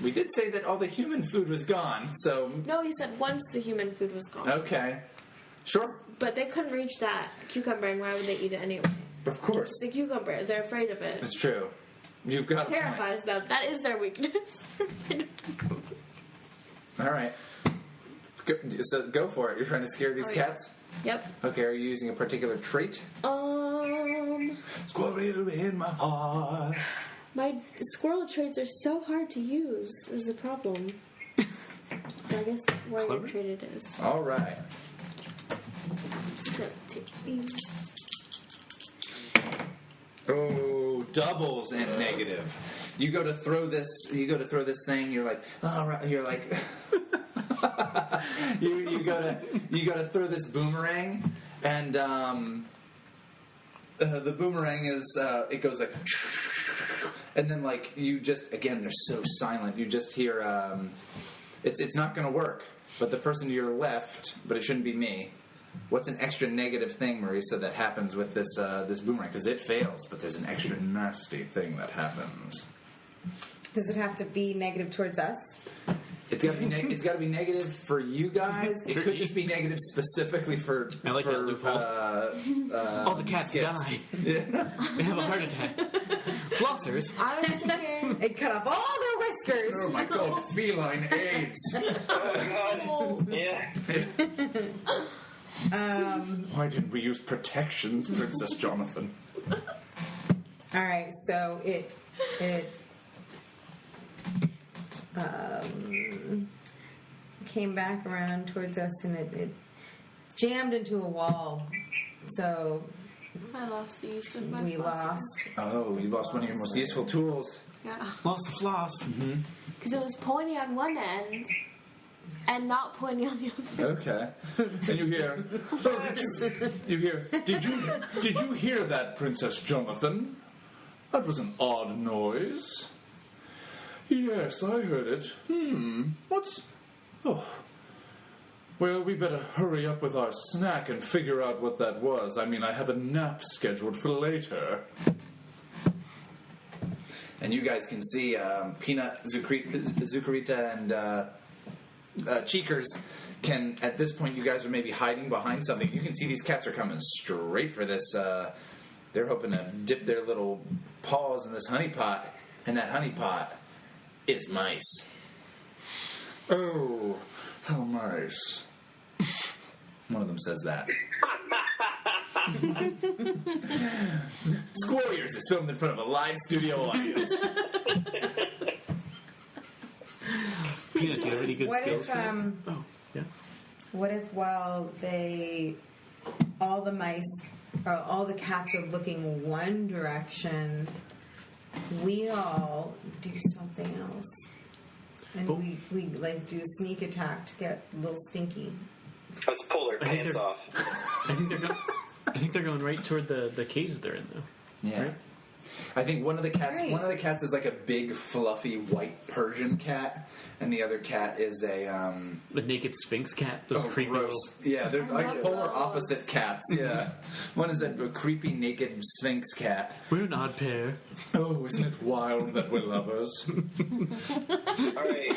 [SPEAKER 2] We did say that all the human food was gone, so...
[SPEAKER 6] No, he said once the human food was gone.
[SPEAKER 2] Okay. Sure.
[SPEAKER 6] But they couldn't reach that cucumber, and why would they eat it anyway?
[SPEAKER 2] Of course.
[SPEAKER 6] It's a cucumber. They're afraid of it.
[SPEAKER 2] It's true. You've got a point.
[SPEAKER 6] Terrifies them. That is their weakness.
[SPEAKER 2] All right. So go for it. You're trying to scare these
[SPEAKER 6] Oh, yeah.
[SPEAKER 2] cats?
[SPEAKER 6] Yep.
[SPEAKER 2] Okay, are you using a particular trait? Squarrior in my heart.
[SPEAKER 6] My squirrel traits are so hard to use, is the problem. So I guess where your
[SPEAKER 5] Clever.
[SPEAKER 6] trait it is.
[SPEAKER 2] All right.
[SPEAKER 6] I'm just gonna take these.
[SPEAKER 2] Oh, doubles and negative. You go to throw this thing. You're like, all right. You're like, you go to throw this boomerang, and the boomerang is it goes like, and then like you just again they're so silent. You just hear it's not going to work. But the person to your left, but it shouldn't be me. What's an extra negative thing, Marisa, that happens with this this boomerang? Because it fails, but there's an extra nasty thing that happens.
[SPEAKER 3] Does it have to be negative towards us?
[SPEAKER 2] It's got to be it's got to be negative for you guys. It could just be negative specifically for.
[SPEAKER 5] I like that loophole. All the cats
[SPEAKER 2] Skits.
[SPEAKER 5] die.
[SPEAKER 2] Yeah.
[SPEAKER 5] They have a heart attack. Flossers.
[SPEAKER 6] I was thinking.
[SPEAKER 3] It cut off all their whiskers.
[SPEAKER 2] Oh my god, feline AIDS.
[SPEAKER 4] Oh god. Yeah.
[SPEAKER 2] Why didn't we use protections, Princess Jonathan?
[SPEAKER 3] All right, so it came back around towards us and it jammed into a wall. So
[SPEAKER 6] I lost the use of my
[SPEAKER 3] we
[SPEAKER 6] flosser.
[SPEAKER 3] lost.
[SPEAKER 2] Oh, you lost one of your most useful tools.
[SPEAKER 6] Yeah.
[SPEAKER 5] Lost the floss.
[SPEAKER 6] Because it was pointy on one end and not pointy on the other.
[SPEAKER 2] Okay. And you hear, did you hear that, Princess Jonathan? That was an odd noise. Yes, I heard it. Oh. Well, we better hurry up with our snack and figure out what that was. I mean, I have a nap scheduled for later. And you guys can see Peanut, Zucarita, and Cheekers can, at this point, you guys are maybe hiding behind something. You can see these cats are coming straight for this. They're hoping to dip their little paws in this honey pot, and that honey pot is mice. Oh, how nice. One of them says that. Squarriors is filmed in front of a live studio audience.
[SPEAKER 5] Peanut, do you have any good
[SPEAKER 3] What
[SPEAKER 5] skills
[SPEAKER 3] if
[SPEAKER 5] for that? Oh, yeah.
[SPEAKER 3] what if while all the mice or all the cats are looking one direction, we all do something else. And
[SPEAKER 5] Oh.
[SPEAKER 3] we like do a sneak attack to get Lil-Stinker.
[SPEAKER 4] Let's pull their
[SPEAKER 5] I think
[SPEAKER 4] pants
[SPEAKER 5] they're-
[SPEAKER 4] off.
[SPEAKER 5] I think they're going right toward the cage that they're in, though.
[SPEAKER 2] Yeah.
[SPEAKER 5] Right?
[SPEAKER 2] I think one of the cats.
[SPEAKER 3] Right.
[SPEAKER 2] One of the cats is like a big, fluffy white Persian cat, and the other cat is a
[SPEAKER 5] The naked sphinx cat. Those creepy
[SPEAKER 2] gross.
[SPEAKER 5] little...
[SPEAKER 2] Yeah, they're like
[SPEAKER 6] love
[SPEAKER 2] polar
[SPEAKER 6] those.
[SPEAKER 2] opposite cats. Yeah, one is a creepy naked sphinx cat.
[SPEAKER 5] We're an odd pair.
[SPEAKER 2] Oh, isn't it wild that we're lovers?
[SPEAKER 4] All right.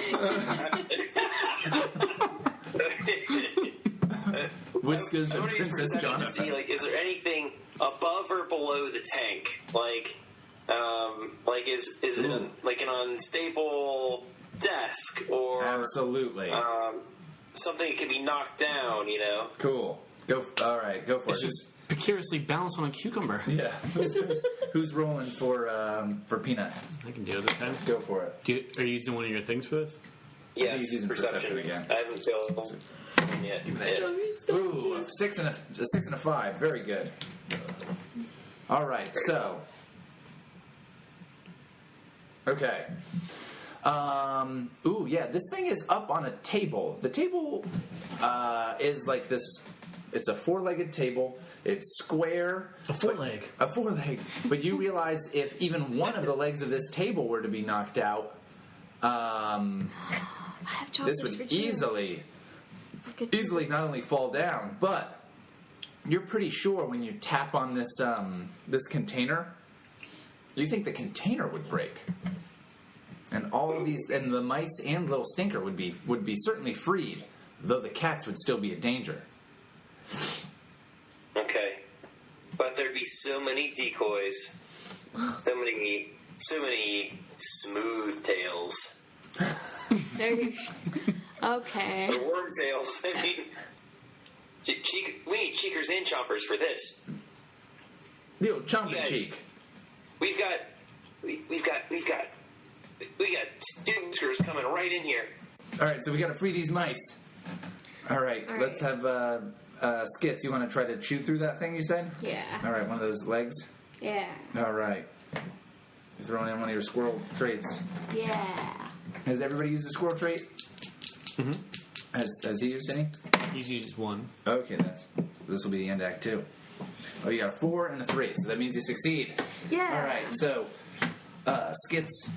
[SPEAKER 2] Whiskers
[SPEAKER 4] I
[SPEAKER 2] and
[SPEAKER 4] want to use
[SPEAKER 2] Princess
[SPEAKER 4] perception to see,
[SPEAKER 2] Jonathan.
[SPEAKER 4] like, is there anything above or below the tank? Like is it like an unstable desk or
[SPEAKER 2] Absolutely.
[SPEAKER 4] something that can be knocked down? You know.
[SPEAKER 2] Cool. All right, go for
[SPEAKER 5] It's
[SPEAKER 2] it.
[SPEAKER 5] just precariously balanced on a cucumber.
[SPEAKER 2] Yeah. Who's rolling for Peanut?
[SPEAKER 5] I can do it this time.
[SPEAKER 2] Go for it.
[SPEAKER 5] Are you using one of your things for this?
[SPEAKER 4] Yes,
[SPEAKER 2] he's using perception again.
[SPEAKER 4] I haven't built one yet.
[SPEAKER 2] Ooh, a 6 and a 5. Very good. All right, so. Okay. Ooh, yeah, this thing is up on a table. The table is like this. It's a 4-legged table. It's square.
[SPEAKER 5] A four-leg.
[SPEAKER 2] A 4-leg. But you realize if even one of the legs of this table were to be knocked out,
[SPEAKER 6] I have chocolates
[SPEAKER 2] this
[SPEAKER 6] for
[SPEAKER 2] would
[SPEAKER 6] two.
[SPEAKER 2] easily not only fall down, but you're pretty sure when you tap on this this container, you think the container would break, and all of these, and the mice and Lil-Stinker would be certainly freed, though the cats would still be a danger.
[SPEAKER 4] Okay, but there'd be so many decoys, so many smooth tails,
[SPEAKER 6] There you Okay.
[SPEAKER 4] or worm tails. I mean, we need cheekers and chompers for this.
[SPEAKER 2] The old chomp
[SPEAKER 4] Yes.
[SPEAKER 2] cheek.
[SPEAKER 4] We've got Skitters coming right in here.
[SPEAKER 2] All right, so we got to free these mice. All right,
[SPEAKER 6] All
[SPEAKER 2] let's
[SPEAKER 6] right.
[SPEAKER 2] have Skits. You want to try to chew through that thing you said?
[SPEAKER 6] Yeah.
[SPEAKER 2] All right, one of those legs.
[SPEAKER 6] Yeah.
[SPEAKER 2] All right. You're throwing in one of your squirrel traits.
[SPEAKER 6] Yeah.
[SPEAKER 2] Has everybody used a squirrel trait?
[SPEAKER 5] Mm-hmm.
[SPEAKER 2] Has he used any?
[SPEAKER 5] He's used one.
[SPEAKER 2] Okay, this will be the end act 2. Oh, you got a 4 and a 3, so that means you succeed.
[SPEAKER 6] Yeah.
[SPEAKER 2] All right, so Skits,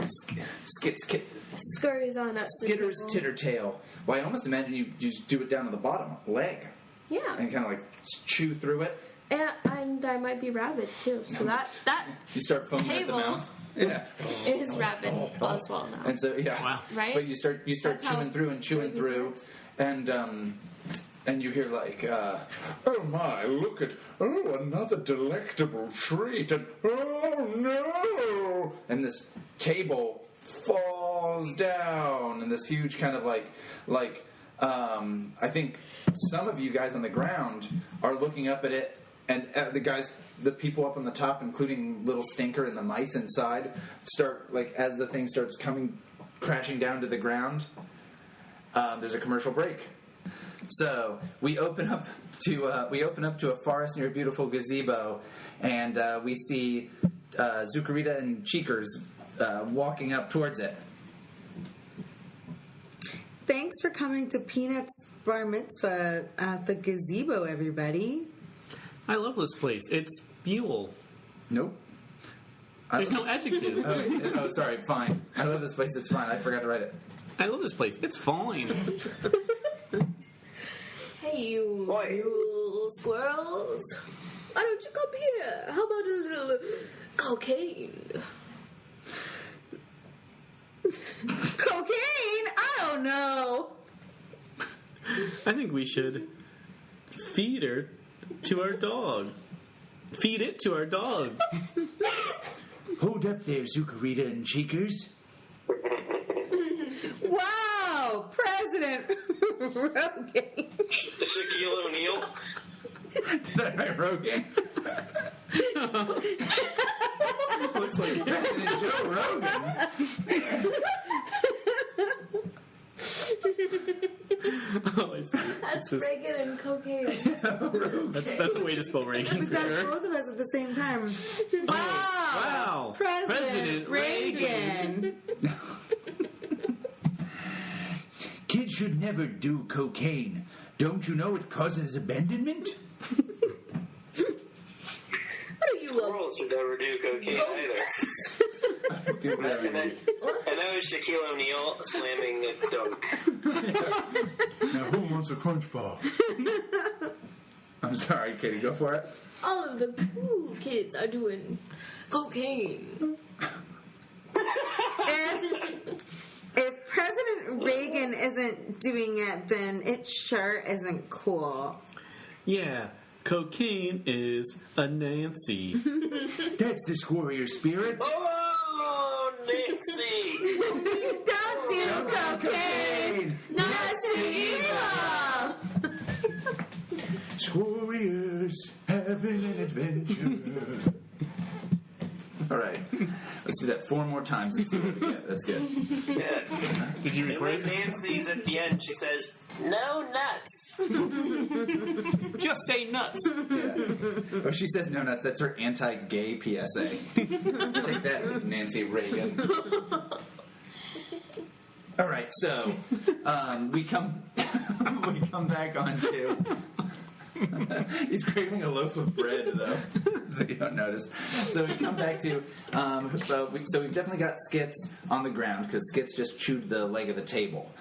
[SPEAKER 6] Scurries on up. to the
[SPEAKER 2] Skitters,
[SPEAKER 6] table.
[SPEAKER 2] Tittertale. Well, I almost imagine you just do it down to the bottom leg
[SPEAKER 6] Yeah.
[SPEAKER 2] and kind of like chew through it.
[SPEAKER 6] And I might be rabid too. So that
[SPEAKER 2] You start foaming at the
[SPEAKER 6] Table.
[SPEAKER 2] mouth. Yeah.
[SPEAKER 6] is rabid as well now.
[SPEAKER 2] And so yeah,
[SPEAKER 5] Wow.
[SPEAKER 6] Right?
[SPEAKER 2] But you start
[SPEAKER 6] That's how
[SPEAKER 2] chewing through and chewing
[SPEAKER 6] babies
[SPEAKER 2] through, and you hear like, oh my, look at another delectable treat, and oh no, and this table falls down, and this huge kind of like I think some of you guys on the ground are looking up at it, and the people up on the top, including Lil-Stinker and the mice inside, start, like, as the thing starts coming, crashing down to the ground, there's a commercial break. So we open up to a forest near a beautiful gazebo, and we see Zucarita and Cheekers walking up towards it.
[SPEAKER 3] Thanks for coming to Peanut's bar mitzvah at the gazebo, everybody.
[SPEAKER 5] I love this place. It's Buell.
[SPEAKER 2] Nope.
[SPEAKER 5] There's no adjective.
[SPEAKER 2] Oh, sorry. Fine. I love this place. It's fine. I forgot to write it.
[SPEAKER 5] I love this place. It's fine.
[SPEAKER 6] Hey, you
[SPEAKER 4] Oi.
[SPEAKER 6] little squirrels. Why don't you come here? How about a little cocaine?
[SPEAKER 3] Cocaine? I don't know.
[SPEAKER 5] I think we should feed her to our dog. Feed it to our dog.
[SPEAKER 2] Hold up there, Zucarita and Cheekers.
[SPEAKER 3] Wow, President Rogan.
[SPEAKER 4] Shaquille O'Neal.
[SPEAKER 2] Did I write Rogan?
[SPEAKER 5] Looks like
[SPEAKER 2] President Joe Rogan.
[SPEAKER 5] Oh, I see.
[SPEAKER 6] That's
[SPEAKER 5] It's just-
[SPEAKER 6] Reagan and cocaine.
[SPEAKER 5] that's a way to spell Reagan
[SPEAKER 3] But
[SPEAKER 5] for
[SPEAKER 3] that's
[SPEAKER 5] sure.
[SPEAKER 3] both of us at the same time. Wow.
[SPEAKER 5] Wow.
[SPEAKER 3] President Reagan.
[SPEAKER 2] Kids should never do cocaine. Don't you know it causes abandonment?
[SPEAKER 6] What are you?
[SPEAKER 4] Squirrels should never do cocaine either.
[SPEAKER 2] Do whatever you
[SPEAKER 4] And then,
[SPEAKER 2] need.
[SPEAKER 4] and that was Shaquille O'Neal slamming a dunk.
[SPEAKER 2] Now, who wants a crunch ball? I'm sorry, Katie. Go for it.
[SPEAKER 6] All of the cool kids are doing cocaine.
[SPEAKER 3] If President Reagan isn't doing it, then it sure isn't cool.
[SPEAKER 5] Yeah, cocaine is a Nancy.
[SPEAKER 2] That's the Squarrior spirit.
[SPEAKER 4] Oh, Nancy!
[SPEAKER 3] Don't do cocaine.
[SPEAKER 6] Not evil.
[SPEAKER 2] Squarriors having an adventure. All right. Let's do that 4 more times and see what we get. That's good.
[SPEAKER 4] Yeah.
[SPEAKER 5] Did you
[SPEAKER 4] And
[SPEAKER 5] record
[SPEAKER 4] when
[SPEAKER 5] it?
[SPEAKER 4] Nancy's at the end, she says, "No nuts."
[SPEAKER 5] Just say nuts.
[SPEAKER 2] Yeah. Oh, she says no nuts. That's her anti-gay PSA. Take that, Nancy Reagan. All right, so we come back on to. He's craving a loaf of bread, though, so you don't notice. So we come back to. So we've definitely got Skits on the ground because Skits just chewed the leg of the table.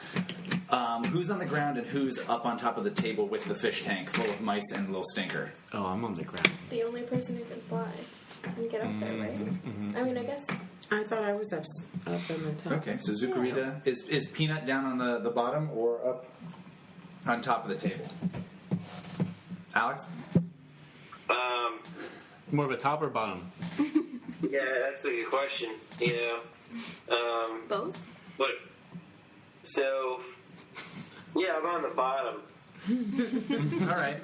[SPEAKER 2] Who's on the ground and who's up on top of the table with the fish tank full of mice and Lil-Stinker?
[SPEAKER 5] Oh, I'm on the ground.
[SPEAKER 6] The only person who can fly and get up there, right? I mean, I guess.
[SPEAKER 3] I thought I was up in the top.
[SPEAKER 2] Okay, so Zucarita is Peanut down on the bottom or up on top of the table? Alex?
[SPEAKER 5] More of a top or bottom?
[SPEAKER 4] Yeah, that's a good question. Yeah.
[SPEAKER 6] Both?
[SPEAKER 4] But so, yeah, I'm on the bottom.
[SPEAKER 2] All right.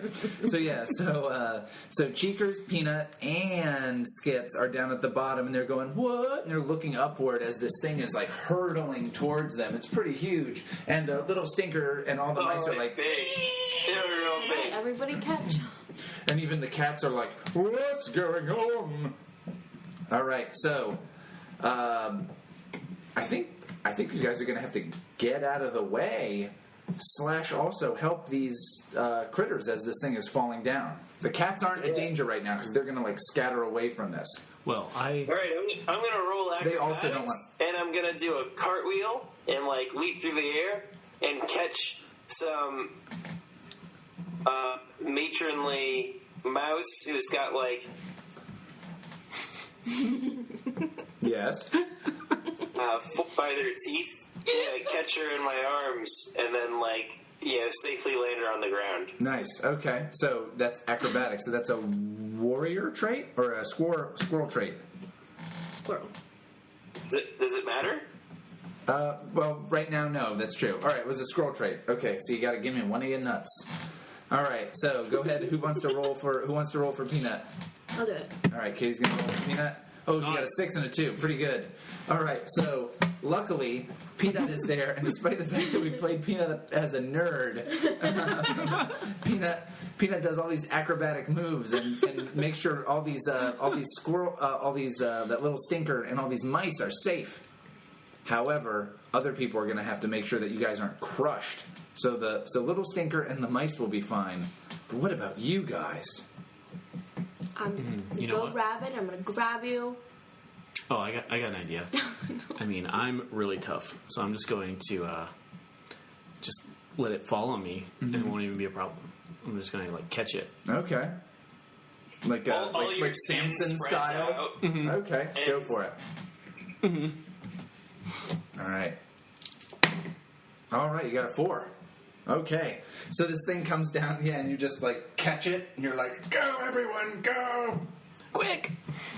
[SPEAKER 2] So yeah, so Cheekers, Peanut, and Skits are down at the bottom, and they're going, what? And they're looking upward as this thing is like hurtling towards them. It's pretty huge, and Lil-Stinker and all the mice are like,
[SPEAKER 4] big. They're real big.
[SPEAKER 6] Everybody catch.
[SPEAKER 2] and even the cats are like, what's going on? All right, so I think you guys are gonna have to get out of the way / also help these critters as this thing is falling down. The cats aren't in danger right now because they're going to like scatter away from this.
[SPEAKER 5] Well,
[SPEAKER 4] All right, I'm going to roll acrobatics,
[SPEAKER 2] They also don't want-
[SPEAKER 4] and I'm going to do a cartwheel and like leap through the air and catch some matronly mouse who's got like
[SPEAKER 2] Yes.
[SPEAKER 4] by their teeth. And I catch her in my arms and then like safely land her on the ground.
[SPEAKER 2] Nice. Okay. So that's acrobatics. So that's a warrior trait or a squirrel trait?
[SPEAKER 6] Squirrel.
[SPEAKER 4] Does it matter?
[SPEAKER 2] Well, right now, no. That's true. All right. It was a squirrel trait. Okay. So you got to give me one of your nuts. All right. So go ahead. Who wants to roll for Peanut?
[SPEAKER 6] I'll do it.
[SPEAKER 2] All right. Katie's gonna roll for Peanut. Oh, she got a 6 and a 2. Pretty good. All right. So luckily, Peanut is there, and despite the fact that we played Peanut as a nerd, Peanut does all these acrobatic moves and makes sure all these squirrel, that little stinker and all these mice are safe. However, other people are going to have to make sure that you guys aren't crushed. So little stinker and the mice will be fine. But what about you guys?
[SPEAKER 5] You know
[SPEAKER 6] Go
[SPEAKER 5] what?
[SPEAKER 6] rabbit. I'm gonna grab you.
[SPEAKER 5] Oh, I got an idea. I mean, I'm really tough, so I'm just going to just let it fall on me, and it won't even be a problem. I'm just going to like catch it.
[SPEAKER 2] Okay. Like
[SPEAKER 4] All your
[SPEAKER 2] Samson
[SPEAKER 4] spreads
[SPEAKER 2] style.
[SPEAKER 4] out.
[SPEAKER 2] Okay, go for it. All right. All right, you got a 4. Okay. So this thing comes down, and you just like catch it, and you're like, "Go, everyone, go!"
[SPEAKER 5] Quick!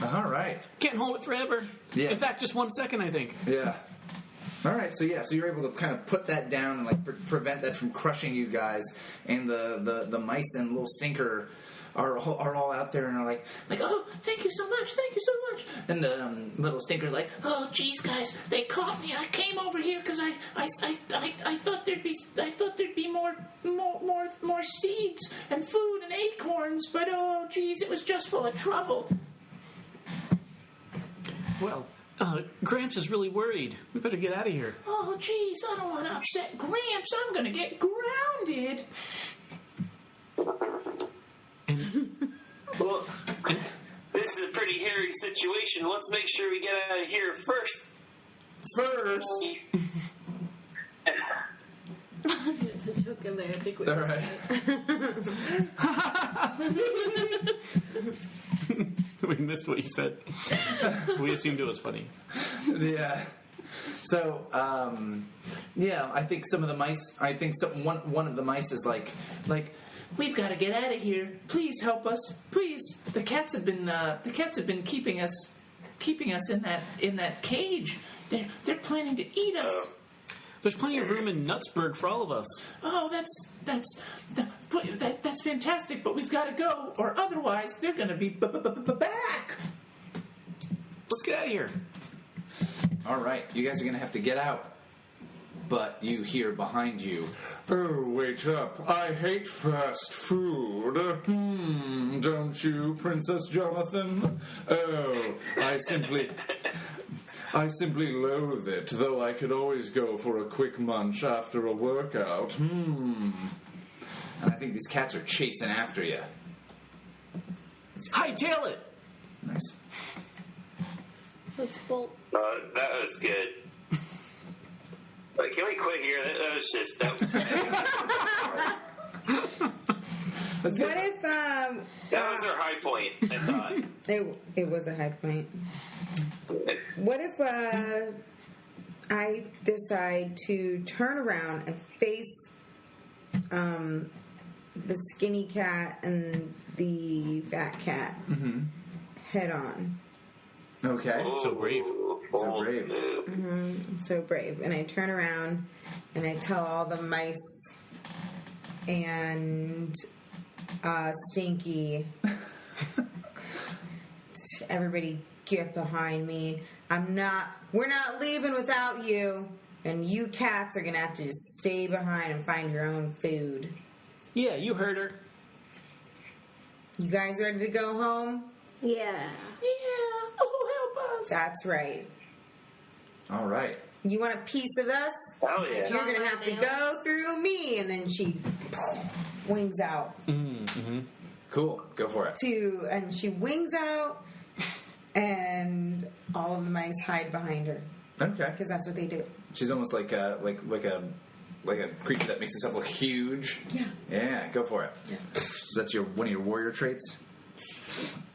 [SPEAKER 2] All right.
[SPEAKER 5] Can't hold it forever.
[SPEAKER 2] Yeah.
[SPEAKER 5] In fact, just 1 second, I think.
[SPEAKER 2] Yeah. All right. So you're able to kind of put that down and like prevent that from crushing you guys, and the mice and little stinker are all out there and are like, "Oh, thank you so much, and little stinker's like, "Oh, geez, guys, they caught me. I came over here because I thought there'd be more seeds and food and acorns, but oh, geez, it was just full of trouble."
[SPEAKER 5] Well, Gramps is really worried. We better get out of here.
[SPEAKER 2] Oh, geez, I don't want to upset Gramps. I'm going to get grounded.
[SPEAKER 4] Well, this is a pretty hairy situation. Let's make sure we get out of here first.
[SPEAKER 6] There's a joke in there. I think we.
[SPEAKER 2] All right.
[SPEAKER 5] We missed what you said. We assumed it was funny.
[SPEAKER 2] Yeah. So, I think some of the mice. I think one of the mice is like, "We've got to get out of here. Please help us. Please. The cats have been keeping us in that cage. They're planning to eat us."
[SPEAKER 5] There's plenty of room in Nutsburg for all of us.
[SPEAKER 2] Oh, that's fantastic, but we've got to go, or otherwise they're going to be back.
[SPEAKER 5] Let's get out of here.
[SPEAKER 2] All right, you guys are going to have to get out. But you hear behind you, "Oh, wait up. I hate fast food. Don't you, Princess Jonathan? Oh, I simply loathe it, though I could always go for a quick munch after a workout. And I think these cats are chasing after you.
[SPEAKER 5] Hightail it!
[SPEAKER 2] Nice.
[SPEAKER 6] Let's bolt.
[SPEAKER 4] That was good. Can we quit here? That was just that.
[SPEAKER 3] What if
[SPEAKER 4] That was our high point, I thought.
[SPEAKER 3] it was a high point? What if I decide to turn around and face the skinny cat and the fat cat head on?
[SPEAKER 2] Okay.
[SPEAKER 5] So brave.
[SPEAKER 2] So brave.
[SPEAKER 3] So brave. And I turn around and I tell all the mice and Stinky, everybody get behind me. We're not leaving without you. And you cats are going to have to just stay behind and find your own food.
[SPEAKER 5] Yeah, you heard her.
[SPEAKER 3] You guys ready to go home?
[SPEAKER 6] Yeah.
[SPEAKER 2] Yeah. Oh, help us.
[SPEAKER 3] That's right.
[SPEAKER 2] All right.
[SPEAKER 3] You want a piece of this?
[SPEAKER 4] Oh yeah.
[SPEAKER 3] You're going to have to go through me. And then she wings out.
[SPEAKER 2] Cool. Go for it.
[SPEAKER 3] And she wings out, and all of the mice hide behind her.
[SPEAKER 2] Okay.
[SPEAKER 3] Because that's what they do.
[SPEAKER 2] She's almost like a creature that makes itself look huge.
[SPEAKER 3] Yeah.
[SPEAKER 2] Yeah. Go for it.
[SPEAKER 3] Yeah.
[SPEAKER 2] So that's one of your warrior traits.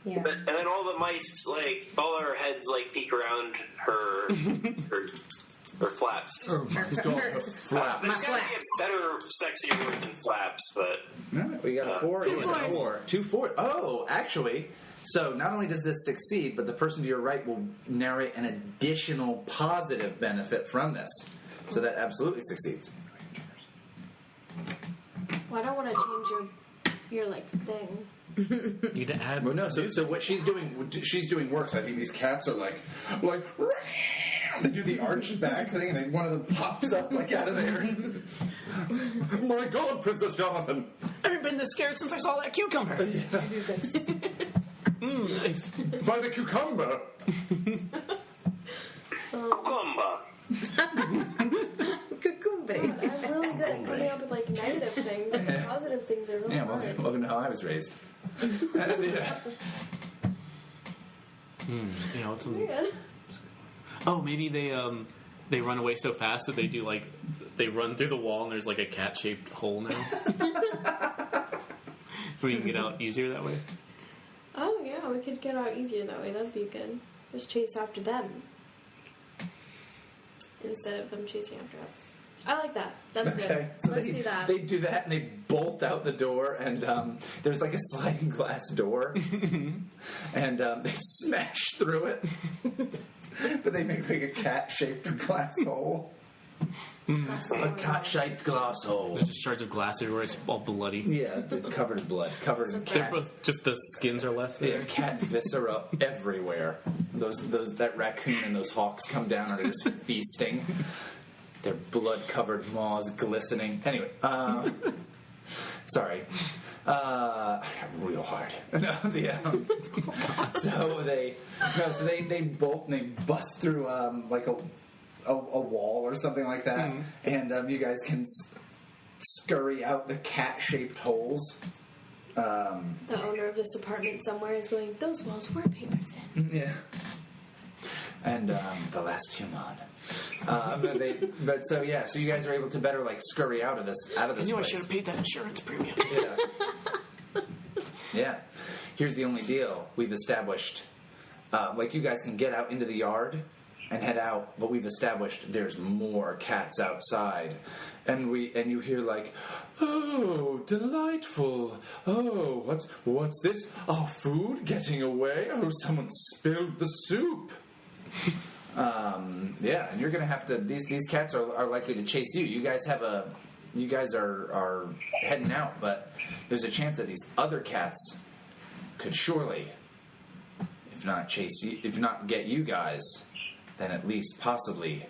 [SPEAKER 3] Yeah.
[SPEAKER 4] And then all the mice, like, all our heads, like, peek around her flaps.
[SPEAKER 2] Flap.
[SPEAKER 4] There's gotta be a better, sexier word than flaps, but...
[SPEAKER 2] All right, we got a 4 and a 4. 2 4. Oh, actually, so not only does this succeed, but the person to your right will narrate an additional positive benefit from this. So that absolutely succeeds.
[SPEAKER 6] Well, I don't want to change your like thing.
[SPEAKER 5] You need to add.
[SPEAKER 2] Well, no. So what she's doing works. I think these cats are like. They do the arched back thing, and then one of them pops up like out of there. My God, Princess Jonathan!
[SPEAKER 5] I haven't been this scared since I saw that cucumber. Nice.
[SPEAKER 2] By the cucumber.
[SPEAKER 4] Cucumba.
[SPEAKER 3] Cucumbe.
[SPEAKER 6] I'm really good at coming up with like negative things, and positive things are really
[SPEAKER 2] Yeah,
[SPEAKER 6] hard.
[SPEAKER 2] welcome to how I was raised. Yeah.
[SPEAKER 5] Yeah, what's
[SPEAKER 6] You're good.
[SPEAKER 5] Oh, maybe they run away so fast that they do like they run through the wall and there's like a cat-shaped hole now. Where you can get out easier that way.
[SPEAKER 6] Oh yeah, we could get out easier that way. That'd be good. Just chase after them instead of them chasing after us. I like that. That's
[SPEAKER 2] Okay,
[SPEAKER 6] good.
[SPEAKER 2] so
[SPEAKER 6] Let's do that.
[SPEAKER 2] They do that, and they bolt out the door, and there's like a sliding glass door, and they smash through it, but they make like a cat-shaped glass hole. A cat-shaped glass hole.
[SPEAKER 5] There's just shards of glass everywhere. It's all bloody.
[SPEAKER 2] Yeah, covered in blood, covered in
[SPEAKER 5] They're
[SPEAKER 2] cat.
[SPEAKER 5] both just the skins are left there.
[SPEAKER 2] Yeah, cat viscera everywhere. That raccoon and those hawks come down and are just feasting. Their blood-covered maws glistening. Anyway, sorry. Real hard. So they bolt and they bust through like a wall or something like that, and you guys can scurry out the cat-shaped holes.
[SPEAKER 6] The owner of this apartment somewhere is going, those walls were paper thin.
[SPEAKER 2] Yeah. And the last human. So you guys are able to better like scurry out of this
[SPEAKER 5] I knew
[SPEAKER 2] place.
[SPEAKER 5] I should have paid that insurance premium.
[SPEAKER 2] Yeah. Yeah. Here's the only deal. We've established, like you guys can get out into the yard and head out, but we've established there's more cats outside. And you hear like, oh, delightful. Oh, what's this? Oh, food getting away? Oh, someone spilled the soup. Yeah, and you're gonna have to. These cats are likely to chase you. You guys are heading out, but there's a chance that these other cats could surely, if not chase you, if not get you guys, then at least possibly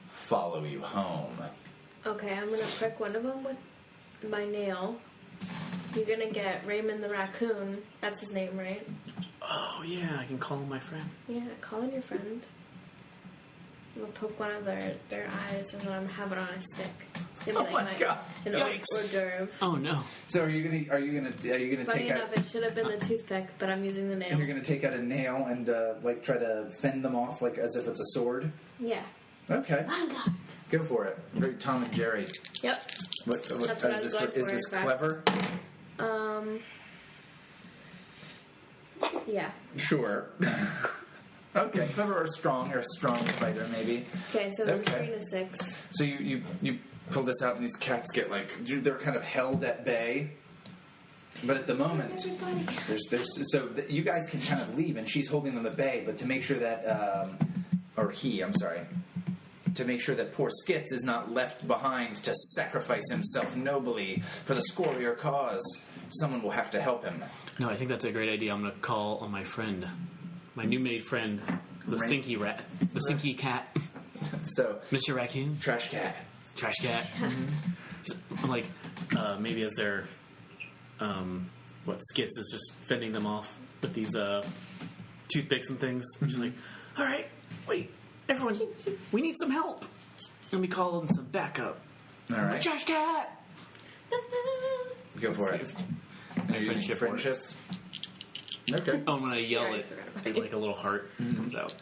[SPEAKER 2] follow you home.
[SPEAKER 6] Okay, I'm gonna prick one of them with my nail. You're gonna get Raymond the raccoon. That's his name, right?
[SPEAKER 5] Oh yeah, I can call him my friend.
[SPEAKER 6] Yeah, call in your friend. I'm gonna poke one of their eyes and then I'm gonna have it on a stick. It's gonna be like an
[SPEAKER 5] Yikes.
[SPEAKER 6] hors d'oeuvre.
[SPEAKER 5] Oh no.
[SPEAKER 2] So are you gonna
[SPEAKER 6] Funny
[SPEAKER 2] take
[SPEAKER 6] enough,
[SPEAKER 2] out?
[SPEAKER 6] it should have been the toothpick, but I'm using the nail.
[SPEAKER 2] You're gonna take out a nail and like try to fend them off like as if it's a sword.
[SPEAKER 6] Yeah.
[SPEAKER 2] Okay, go for it. Very Tom and Jerry.
[SPEAKER 6] Yep.
[SPEAKER 2] That's
[SPEAKER 6] what I was going for,
[SPEAKER 2] Is this
[SPEAKER 6] in fact.
[SPEAKER 2] clever?
[SPEAKER 6] Yeah.
[SPEAKER 2] Sure. Okay, clever or strong. You're a strong fighter, maybe.
[SPEAKER 6] Okay, so it's
[SPEAKER 2] Okay.
[SPEAKER 6] 3 to 6.
[SPEAKER 2] So you pull this out, and these cats get like they're kind of held at bay. But at the moment, you guys can kind of leave, and she's holding them at bay. But to make sure that, to make sure that poor Skits is not left behind to sacrifice himself nobly for the Squarrior cause, someone will have to help him.
[SPEAKER 5] No, I think that's a great idea. I'm gonna call on my friend, my new made friend, the stinky rat, the stinky cat,
[SPEAKER 2] So,
[SPEAKER 5] Mr. Raccoon,
[SPEAKER 2] trash cat.
[SPEAKER 5] trash cat. I'm like, maybe as they're, Skits is just fending them off with these toothpicks and things. She's like, all right, wait, everyone, we need some help. Let me call in some backup.
[SPEAKER 2] All right.
[SPEAKER 5] Trash cat!
[SPEAKER 2] Go for it. Are you using friendship? Okay.
[SPEAKER 5] Oh, when I yell
[SPEAKER 6] I
[SPEAKER 5] it,
[SPEAKER 6] forgot about it.
[SPEAKER 5] like a little heart comes out.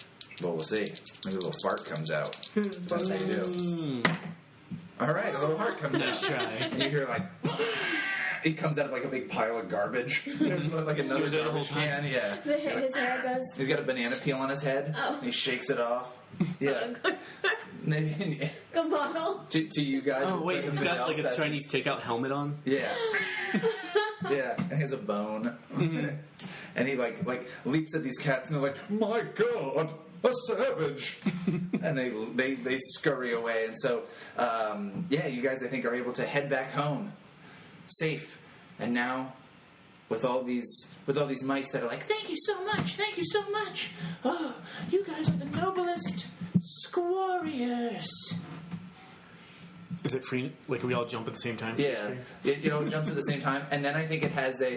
[SPEAKER 2] Well, we'll see. Maybe a little fart comes out. That's how you do. All right, a little heart comes
[SPEAKER 5] Nice
[SPEAKER 2] out.
[SPEAKER 5] try.
[SPEAKER 2] And you hear like... It comes out of like a big pile of garbage. There's like another
[SPEAKER 5] Was that the whole
[SPEAKER 2] garbage can. Yeah.
[SPEAKER 6] His hair goes.
[SPEAKER 2] He's got a banana peel on his head.
[SPEAKER 6] Oh.
[SPEAKER 2] He shakes it off. Yeah.
[SPEAKER 6] Go bottle.
[SPEAKER 2] to you guys.
[SPEAKER 5] Oh,
[SPEAKER 2] it's
[SPEAKER 5] wait, he's got like a
[SPEAKER 2] obsessed.
[SPEAKER 5] Chinese takeout helmet on?
[SPEAKER 2] Yeah. Yeah, and he has a bone. And he like leaps at these cats, and they're like, "My God, a savage!" And they scurry away. And so, you guys, I think, are able to head back home, safe. And now, with all these mice that are like, "Thank you so much. Oh, you guys are the noblest Squarriors."
[SPEAKER 5] Is it free? Like, we all jump at the same time?
[SPEAKER 2] Yeah, it jumps at the same time, and then I think it has a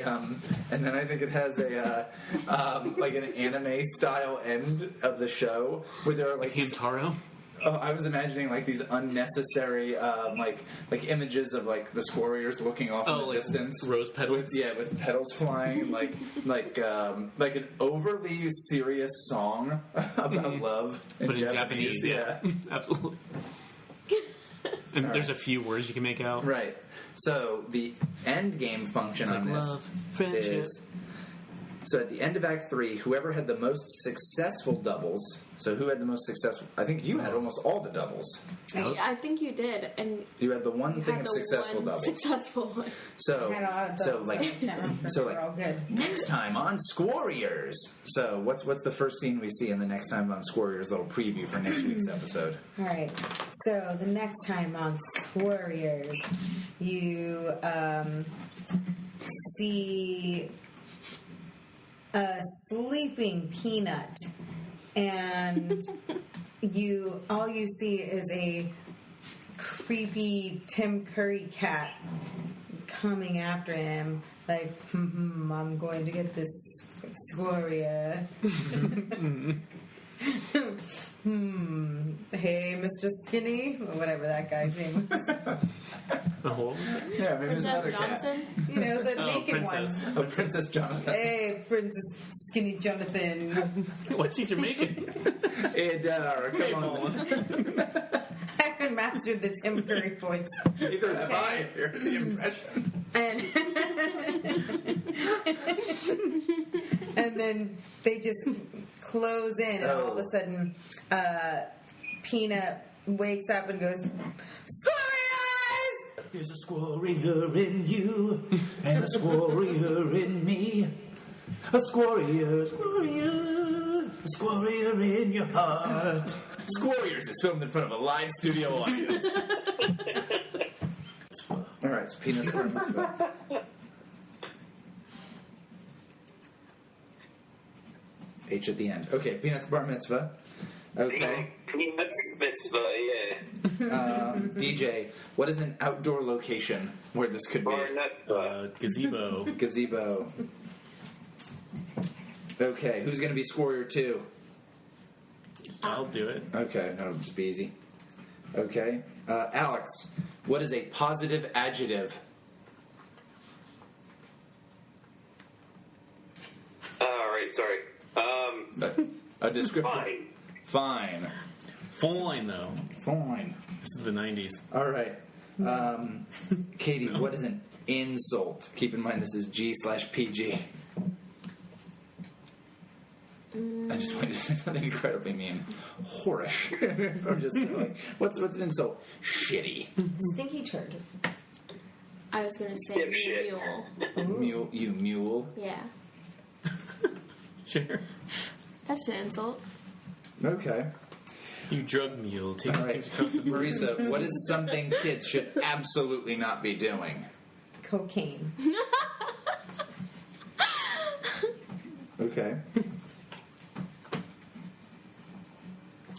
[SPEAKER 2] like an anime style end of the show where there are like these.
[SPEAKER 5] Hintaro?
[SPEAKER 2] Oh, I was imagining like these unnecessary like images of like the Squarriors looking off in the distance.
[SPEAKER 5] Rose petals?
[SPEAKER 2] With petals flying, like an overly serious song about love,
[SPEAKER 5] But in Japanese, yeah. Absolutely. And there's a few words you can make out.
[SPEAKER 2] Right. So the end game function
[SPEAKER 5] It's
[SPEAKER 2] on
[SPEAKER 5] like
[SPEAKER 2] this
[SPEAKER 5] love, friendship.
[SPEAKER 2] is so at the end of Act 3, whoever had the most successful doubles. So who had the most successful? I think you had almost all the doubles.
[SPEAKER 6] I think you did, and
[SPEAKER 2] You had the one thing
[SPEAKER 6] had
[SPEAKER 2] of
[SPEAKER 6] the
[SPEAKER 2] successful
[SPEAKER 6] one
[SPEAKER 2] doubles.
[SPEAKER 6] Successful one.
[SPEAKER 2] So
[SPEAKER 3] I had a lot of
[SPEAKER 2] so
[SPEAKER 3] doubles.
[SPEAKER 2] like
[SPEAKER 3] I can't remember.
[SPEAKER 2] so
[SPEAKER 3] They're all good.
[SPEAKER 2] next time on Squarriors. So what's the first scene we see in the next time on Squarriors? Little preview for next week's episode.
[SPEAKER 3] All right. So the next time on Squarriors, you see a sleeping Peanut, and all you see is a creepy Tim Curry cat coming after him. Like, I'm going to get this Squarrior. Hey, Mr. Skinny, or whatever that guy's name was.
[SPEAKER 5] Oh,
[SPEAKER 2] Yeah, maybe there's
[SPEAKER 6] Princess
[SPEAKER 2] another cat.
[SPEAKER 6] Johnson.
[SPEAKER 3] You know, the naked
[SPEAKER 5] Princess.
[SPEAKER 3] one.
[SPEAKER 2] Oh, Princess Jonathan.
[SPEAKER 3] Hey, Princess Skinny Jonathan.
[SPEAKER 5] what's he Jamaican?
[SPEAKER 2] Come on.
[SPEAKER 3] I haven't mastered the Tim Curry voice.
[SPEAKER 2] Neither have I, if you're the impression.
[SPEAKER 3] And then they just close in, and all of a sudden, Peanut wakes up and goes, Squarriors!
[SPEAKER 2] There's a Squarrior in you, and a Squarrior in me. A Squarrior, a Squarrior in your heart. Squarriors is filmed in front of a live studio audience. All right, so Peanut's bar mitzvah. H at the end. Okay, Peanut's bar mitzvah. Okay.
[SPEAKER 4] Peanuts mitzvah, yeah.
[SPEAKER 2] DJ, what is an outdoor location where this could be?
[SPEAKER 4] Bar nut.
[SPEAKER 5] Gazebo.
[SPEAKER 2] Gazebo. Okay, who's going to be Squarrior 2?
[SPEAKER 5] I'll do it.
[SPEAKER 2] Okay, that'll just be easy. Okay. Alex, what is a positive adjective?
[SPEAKER 4] Alright, sorry.
[SPEAKER 2] A descriptor.
[SPEAKER 4] Fine.
[SPEAKER 2] Fine.
[SPEAKER 5] Fine, though.
[SPEAKER 2] Fine.
[SPEAKER 5] This is the 90s.
[SPEAKER 2] All right. Katie, what is an insult? Keep in mind this is G/PG. I just want you to say something incredibly mean. Whorish. Or just like, what's an insult? Shitty.
[SPEAKER 3] Stinky turd.
[SPEAKER 6] I was gonna say
[SPEAKER 4] Dipshit.
[SPEAKER 6] mule.
[SPEAKER 2] You mule.
[SPEAKER 6] Yeah,
[SPEAKER 5] Sure.
[SPEAKER 6] that's an insult.
[SPEAKER 2] Okay.
[SPEAKER 5] You drug mule. Taking
[SPEAKER 2] All right.
[SPEAKER 5] things across the
[SPEAKER 2] Marisa, what is something kids should absolutely not be doing?
[SPEAKER 3] Cocaine.
[SPEAKER 2] Okay.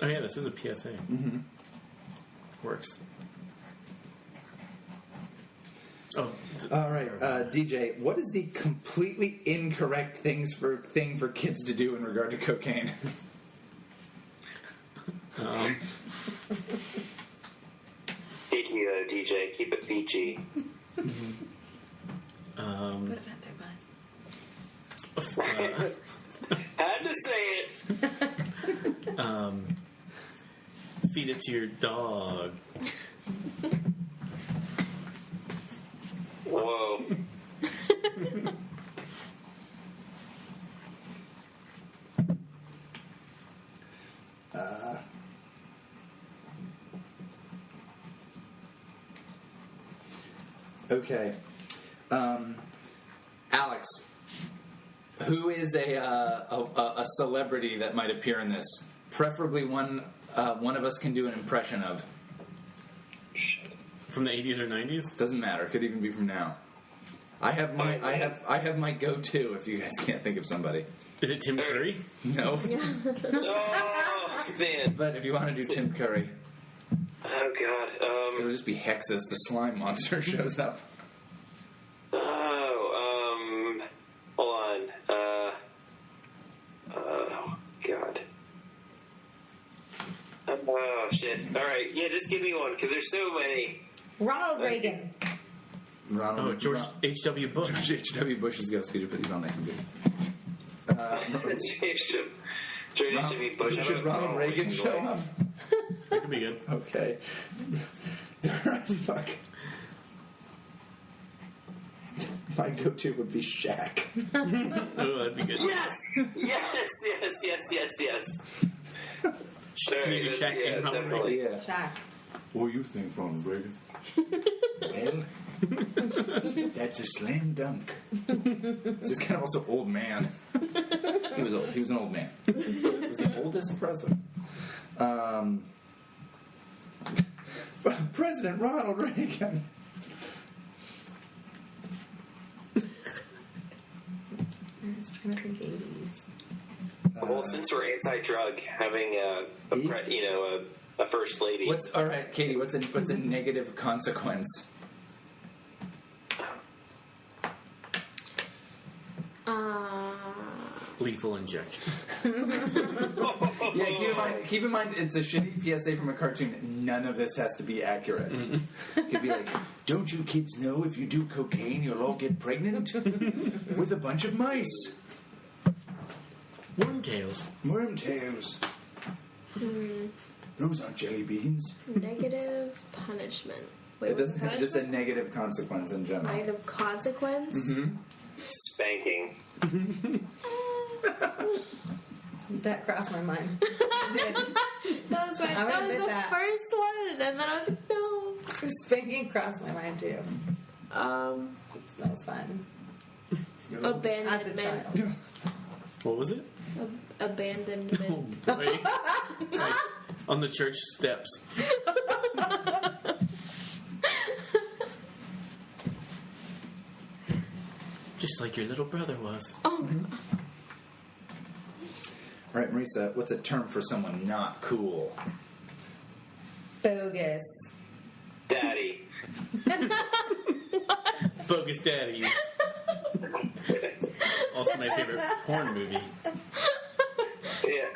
[SPEAKER 5] Oh, yeah, this is a PSA. Mm-hmm. Works. Oh.
[SPEAKER 2] All right, DJ, what is the completely incorrect thing for kids to do in regard to cocaine?
[SPEAKER 4] DJ. Keep it PG.
[SPEAKER 3] Put it up there, bud.
[SPEAKER 4] Had to say it.
[SPEAKER 5] Feed it to your dog.
[SPEAKER 4] Whoa.
[SPEAKER 2] Okay. Alex, who is a celebrity that might appear in this? Preferably one of us can do an impression of.
[SPEAKER 5] From the 80s or 90s?
[SPEAKER 2] Doesn't matter. It could even be from now. I have my go-to if you guys can't think of somebody.
[SPEAKER 5] Is it Tim Curry?
[SPEAKER 2] No.
[SPEAKER 4] Oh, man.
[SPEAKER 2] But if you want to do Tim Curry,
[SPEAKER 4] Oh, God.
[SPEAKER 2] it'll just be Hexus, the slime monster, shows up.
[SPEAKER 4] Hold on. Oh, God. Oh, shit. All right. Yeah, just give me one, because there's so many.
[SPEAKER 3] Ronald Reagan.
[SPEAKER 2] Ronald,
[SPEAKER 5] George H.W. Bush.
[SPEAKER 2] George H.W. Bush's ghost. Could you put these on there?
[SPEAKER 4] George H.W. Bush.
[SPEAKER 2] Should Ronald Reagan show up?
[SPEAKER 5] That could be good.
[SPEAKER 2] Okay. Alright, fuck. My go-to would be Shaq.
[SPEAKER 5] Oh, that'd be good.
[SPEAKER 4] Yes! Yes!
[SPEAKER 5] Can you do Shaq and Ronald
[SPEAKER 4] definitely.
[SPEAKER 2] Yeah.
[SPEAKER 3] Shaq.
[SPEAKER 2] What do you think, Ronald Reagan? Well, that's a slam dunk. He's kind of also old man. He was old. He was an old man. He was the oldest president. President Ronald Reagan.
[SPEAKER 3] I'm just trying to think 80s.
[SPEAKER 4] Well, since we're anti-drug, having a first lady.
[SPEAKER 2] All right, Katie? What's a negative consequence?
[SPEAKER 5] Lethal injection.
[SPEAKER 2] Yeah, keep in mind, it's a shitty PSA from a cartoon. None of this has to be accurate. It could be like, don't you kids know if you do cocaine, you'll all get pregnant? With a bunch of mice.
[SPEAKER 5] Wormtails.
[SPEAKER 2] Wormtails. Those aren't jelly beans.
[SPEAKER 6] Negative punishment. Wait,
[SPEAKER 2] It doesn't have just a
[SPEAKER 6] punishment?
[SPEAKER 2] negative consequence in general.
[SPEAKER 6] Negative consequence?
[SPEAKER 4] Spanking.
[SPEAKER 3] That crossed my mind. It did.
[SPEAKER 6] That was,
[SPEAKER 3] I would
[SPEAKER 6] that was
[SPEAKER 3] admit
[SPEAKER 6] the
[SPEAKER 3] that.
[SPEAKER 6] first one, and then I was like, no.
[SPEAKER 3] Spanking crossed my mind too. It's no fun. As a
[SPEAKER 6] Abandonment.
[SPEAKER 3] child.
[SPEAKER 5] What was it?
[SPEAKER 6] Abandonment.
[SPEAKER 5] Oh, boy. Nice. On the church steps. Just like your little brother was.
[SPEAKER 6] Oh,
[SPEAKER 2] All right, Marisa, what's a term for someone not cool?
[SPEAKER 3] Bogus.
[SPEAKER 4] Daddy.
[SPEAKER 5] Bogus Daddies. Also my favorite porn movie.
[SPEAKER 4] Yeah.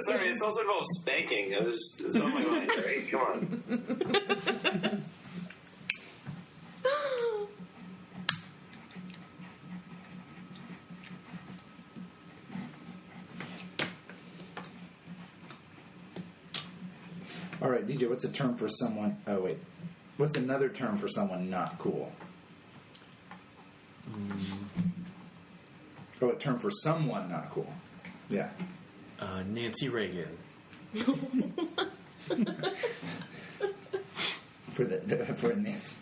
[SPEAKER 4] Sorry, it's also involved spanking. It's on my mind, right? Come on.
[SPEAKER 2] All right, DJ, what's a term for someone... Oh, wait. What's another term for someone not cool? Oh, a term for someone not cool. Yeah.
[SPEAKER 5] Nancy Reagan.
[SPEAKER 2] For Nancy.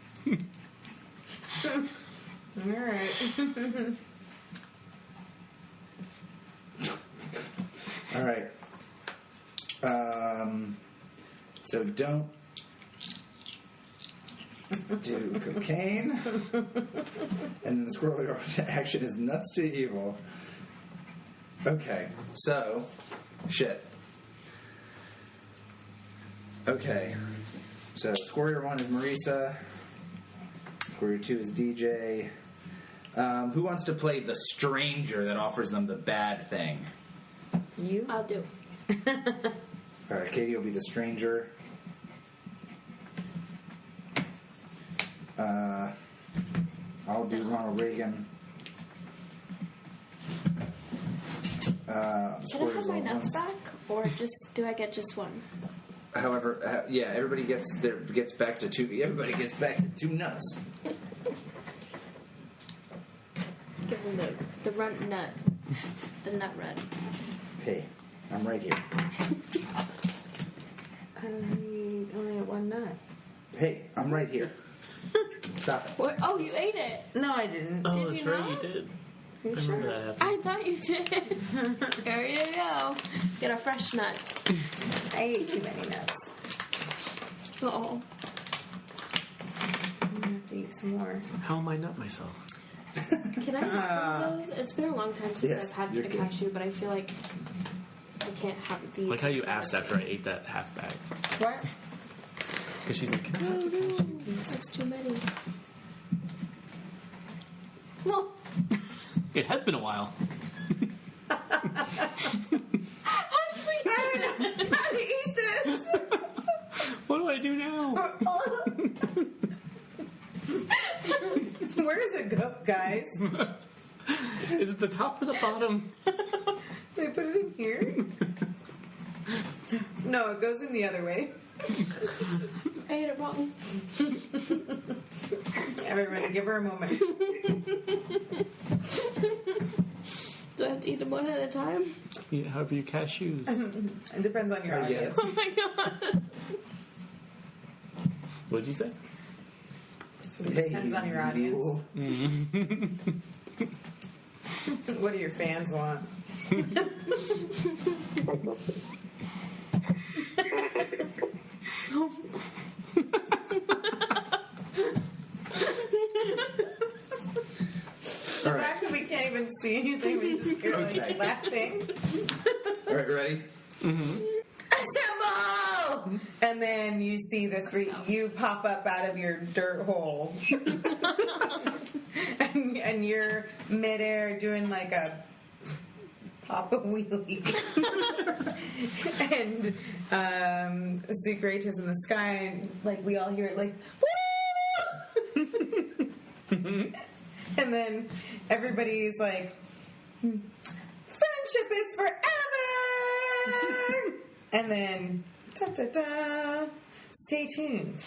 [SPEAKER 3] All right.
[SPEAKER 2] All right. So don't do cocaine. And the Squarrior action is nuts to evil. Okay, so shit. Okay. So Squarrior 1 is Marisa. Squarrior 2 is DJ. Who wants to play the stranger that offers them the bad thing?
[SPEAKER 3] You?
[SPEAKER 6] I'll do.
[SPEAKER 2] Katie will be the stranger. I'll do Ronald Reagan.
[SPEAKER 6] Should I have my nuts back, or do I get just one?
[SPEAKER 2] However, everybody gets back to two. Everybody gets back to two nuts.
[SPEAKER 6] Give them the runt nut, the nut red.
[SPEAKER 2] Hey, I'm right here.
[SPEAKER 3] I only have one nut.
[SPEAKER 2] Hey, I'm right here. Stop it.
[SPEAKER 6] What? Oh, you ate it.
[SPEAKER 3] No, I didn't.
[SPEAKER 5] Oh,
[SPEAKER 6] Did
[SPEAKER 5] that's
[SPEAKER 6] you
[SPEAKER 5] right,
[SPEAKER 6] not?
[SPEAKER 5] you did.
[SPEAKER 3] You
[SPEAKER 5] I remember that happened.
[SPEAKER 6] I thought you did. There you go. Get a fresh nut.
[SPEAKER 3] I ate too many nuts.
[SPEAKER 6] Oh.
[SPEAKER 3] I'm gonna have to eat some more.
[SPEAKER 5] How am I not myself?
[SPEAKER 6] Can I have one of those? It's been a long time since
[SPEAKER 2] Yes,
[SPEAKER 6] I've had
[SPEAKER 2] you're
[SPEAKER 6] a
[SPEAKER 2] good.
[SPEAKER 6] cashew, but I feel like I can't have these.
[SPEAKER 5] Like how you asked after I ate that half bag.
[SPEAKER 3] What?
[SPEAKER 5] Because she's like, can I have the cashew?
[SPEAKER 6] That's too many. Well,
[SPEAKER 5] It has been a while.
[SPEAKER 3] I don't know how to eat this.
[SPEAKER 5] What do I do now?
[SPEAKER 3] Where does it go, guys?
[SPEAKER 5] Is it the top or the bottom?
[SPEAKER 3] They put it in here? No, it goes in the other way.
[SPEAKER 6] I ate it wrong.
[SPEAKER 3] Everyone, give her a moment.
[SPEAKER 6] Do I have to eat them one at a time?
[SPEAKER 5] Yeah, however you cashews.
[SPEAKER 3] It depends on your audience.
[SPEAKER 6] Oh my god.
[SPEAKER 5] What did you say?
[SPEAKER 3] So it depends on your audience. What do your fans want? The fact that we can't even see anything, we just hear like laughing.
[SPEAKER 2] All right, ready?
[SPEAKER 3] Assemble! And then you see you pop up out of your dirt hole, and you're midair doing like a pop a wheelie, and Zucarita's in the sky, and like we all hear it like woo! And then everybody's like, friendship is forever! And then, da-da-da, stay tuned.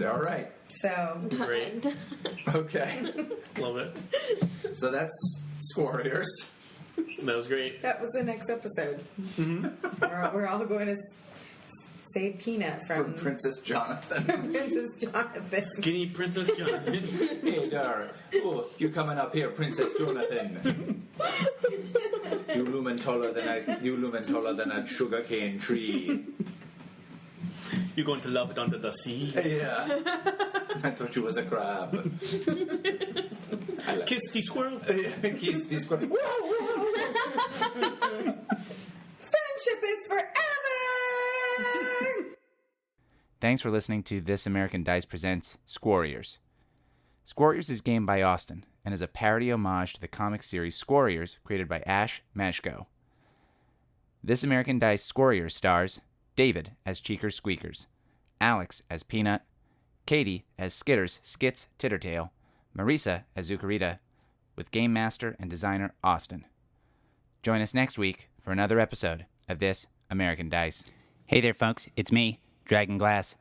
[SPEAKER 2] All right.
[SPEAKER 3] So,
[SPEAKER 5] Great.
[SPEAKER 2] Okay.
[SPEAKER 5] Love it.
[SPEAKER 2] So that's Squarriors.
[SPEAKER 5] That was great.
[SPEAKER 3] that was the next episode. We're all going to save Peanut from
[SPEAKER 2] Princess Jonathan.
[SPEAKER 3] Princess Jonathan.
[SPEAKER 5] Skinny Princess Jonathan.
[SPEAKER 2] Hey, Dar. Oh, you coming up here, Princess Jonathan? You looming taller than a sugarcane tree.
[SPEAKER 5] You're going to love it under the sea.
[SPEAKER 2] Yeah. I thought you was a crab.
[SPEAKER 5] Kiss the squirrel.
[SPEAKER 2] Kiss this one.
[SPEAKER 3] Friendship is forever!
[SPEAKER 1] Thanks for listening to This American Dice presents Squarriors. Squarriors is game by Austin and is a parody homage to the comic series Squarriors created by Ash Maczko. This American Dice Squarriors stars David as Cheekers Squeekers, Alex as Peanut, Katie as Skitters, Skits, Tittertale, Marisa as Zucarita, with Game Master and Designer Austin. Join us next week for another episode of This American Dice. Hey there, folks. It's me, Dragon Glass.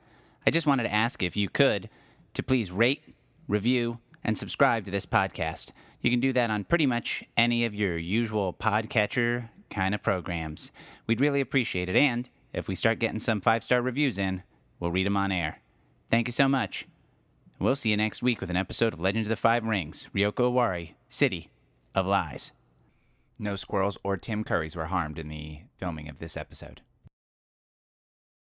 [SPEAKER 1] I just wanted to ask if you could to please rate, review, and subscribe to this podcast. You can do that on pretty much any of your usual podcatcher kind of programs. We'd really appreciate it, and if we start getting some 5-star reviews in, we'll read them on air. Thank you so much. We'll see you next week with an episode of Legend of the Five Rings, Ryoko Owari, City of Lies. No squirrels or Tim Currys were harmed in the filming of this episode.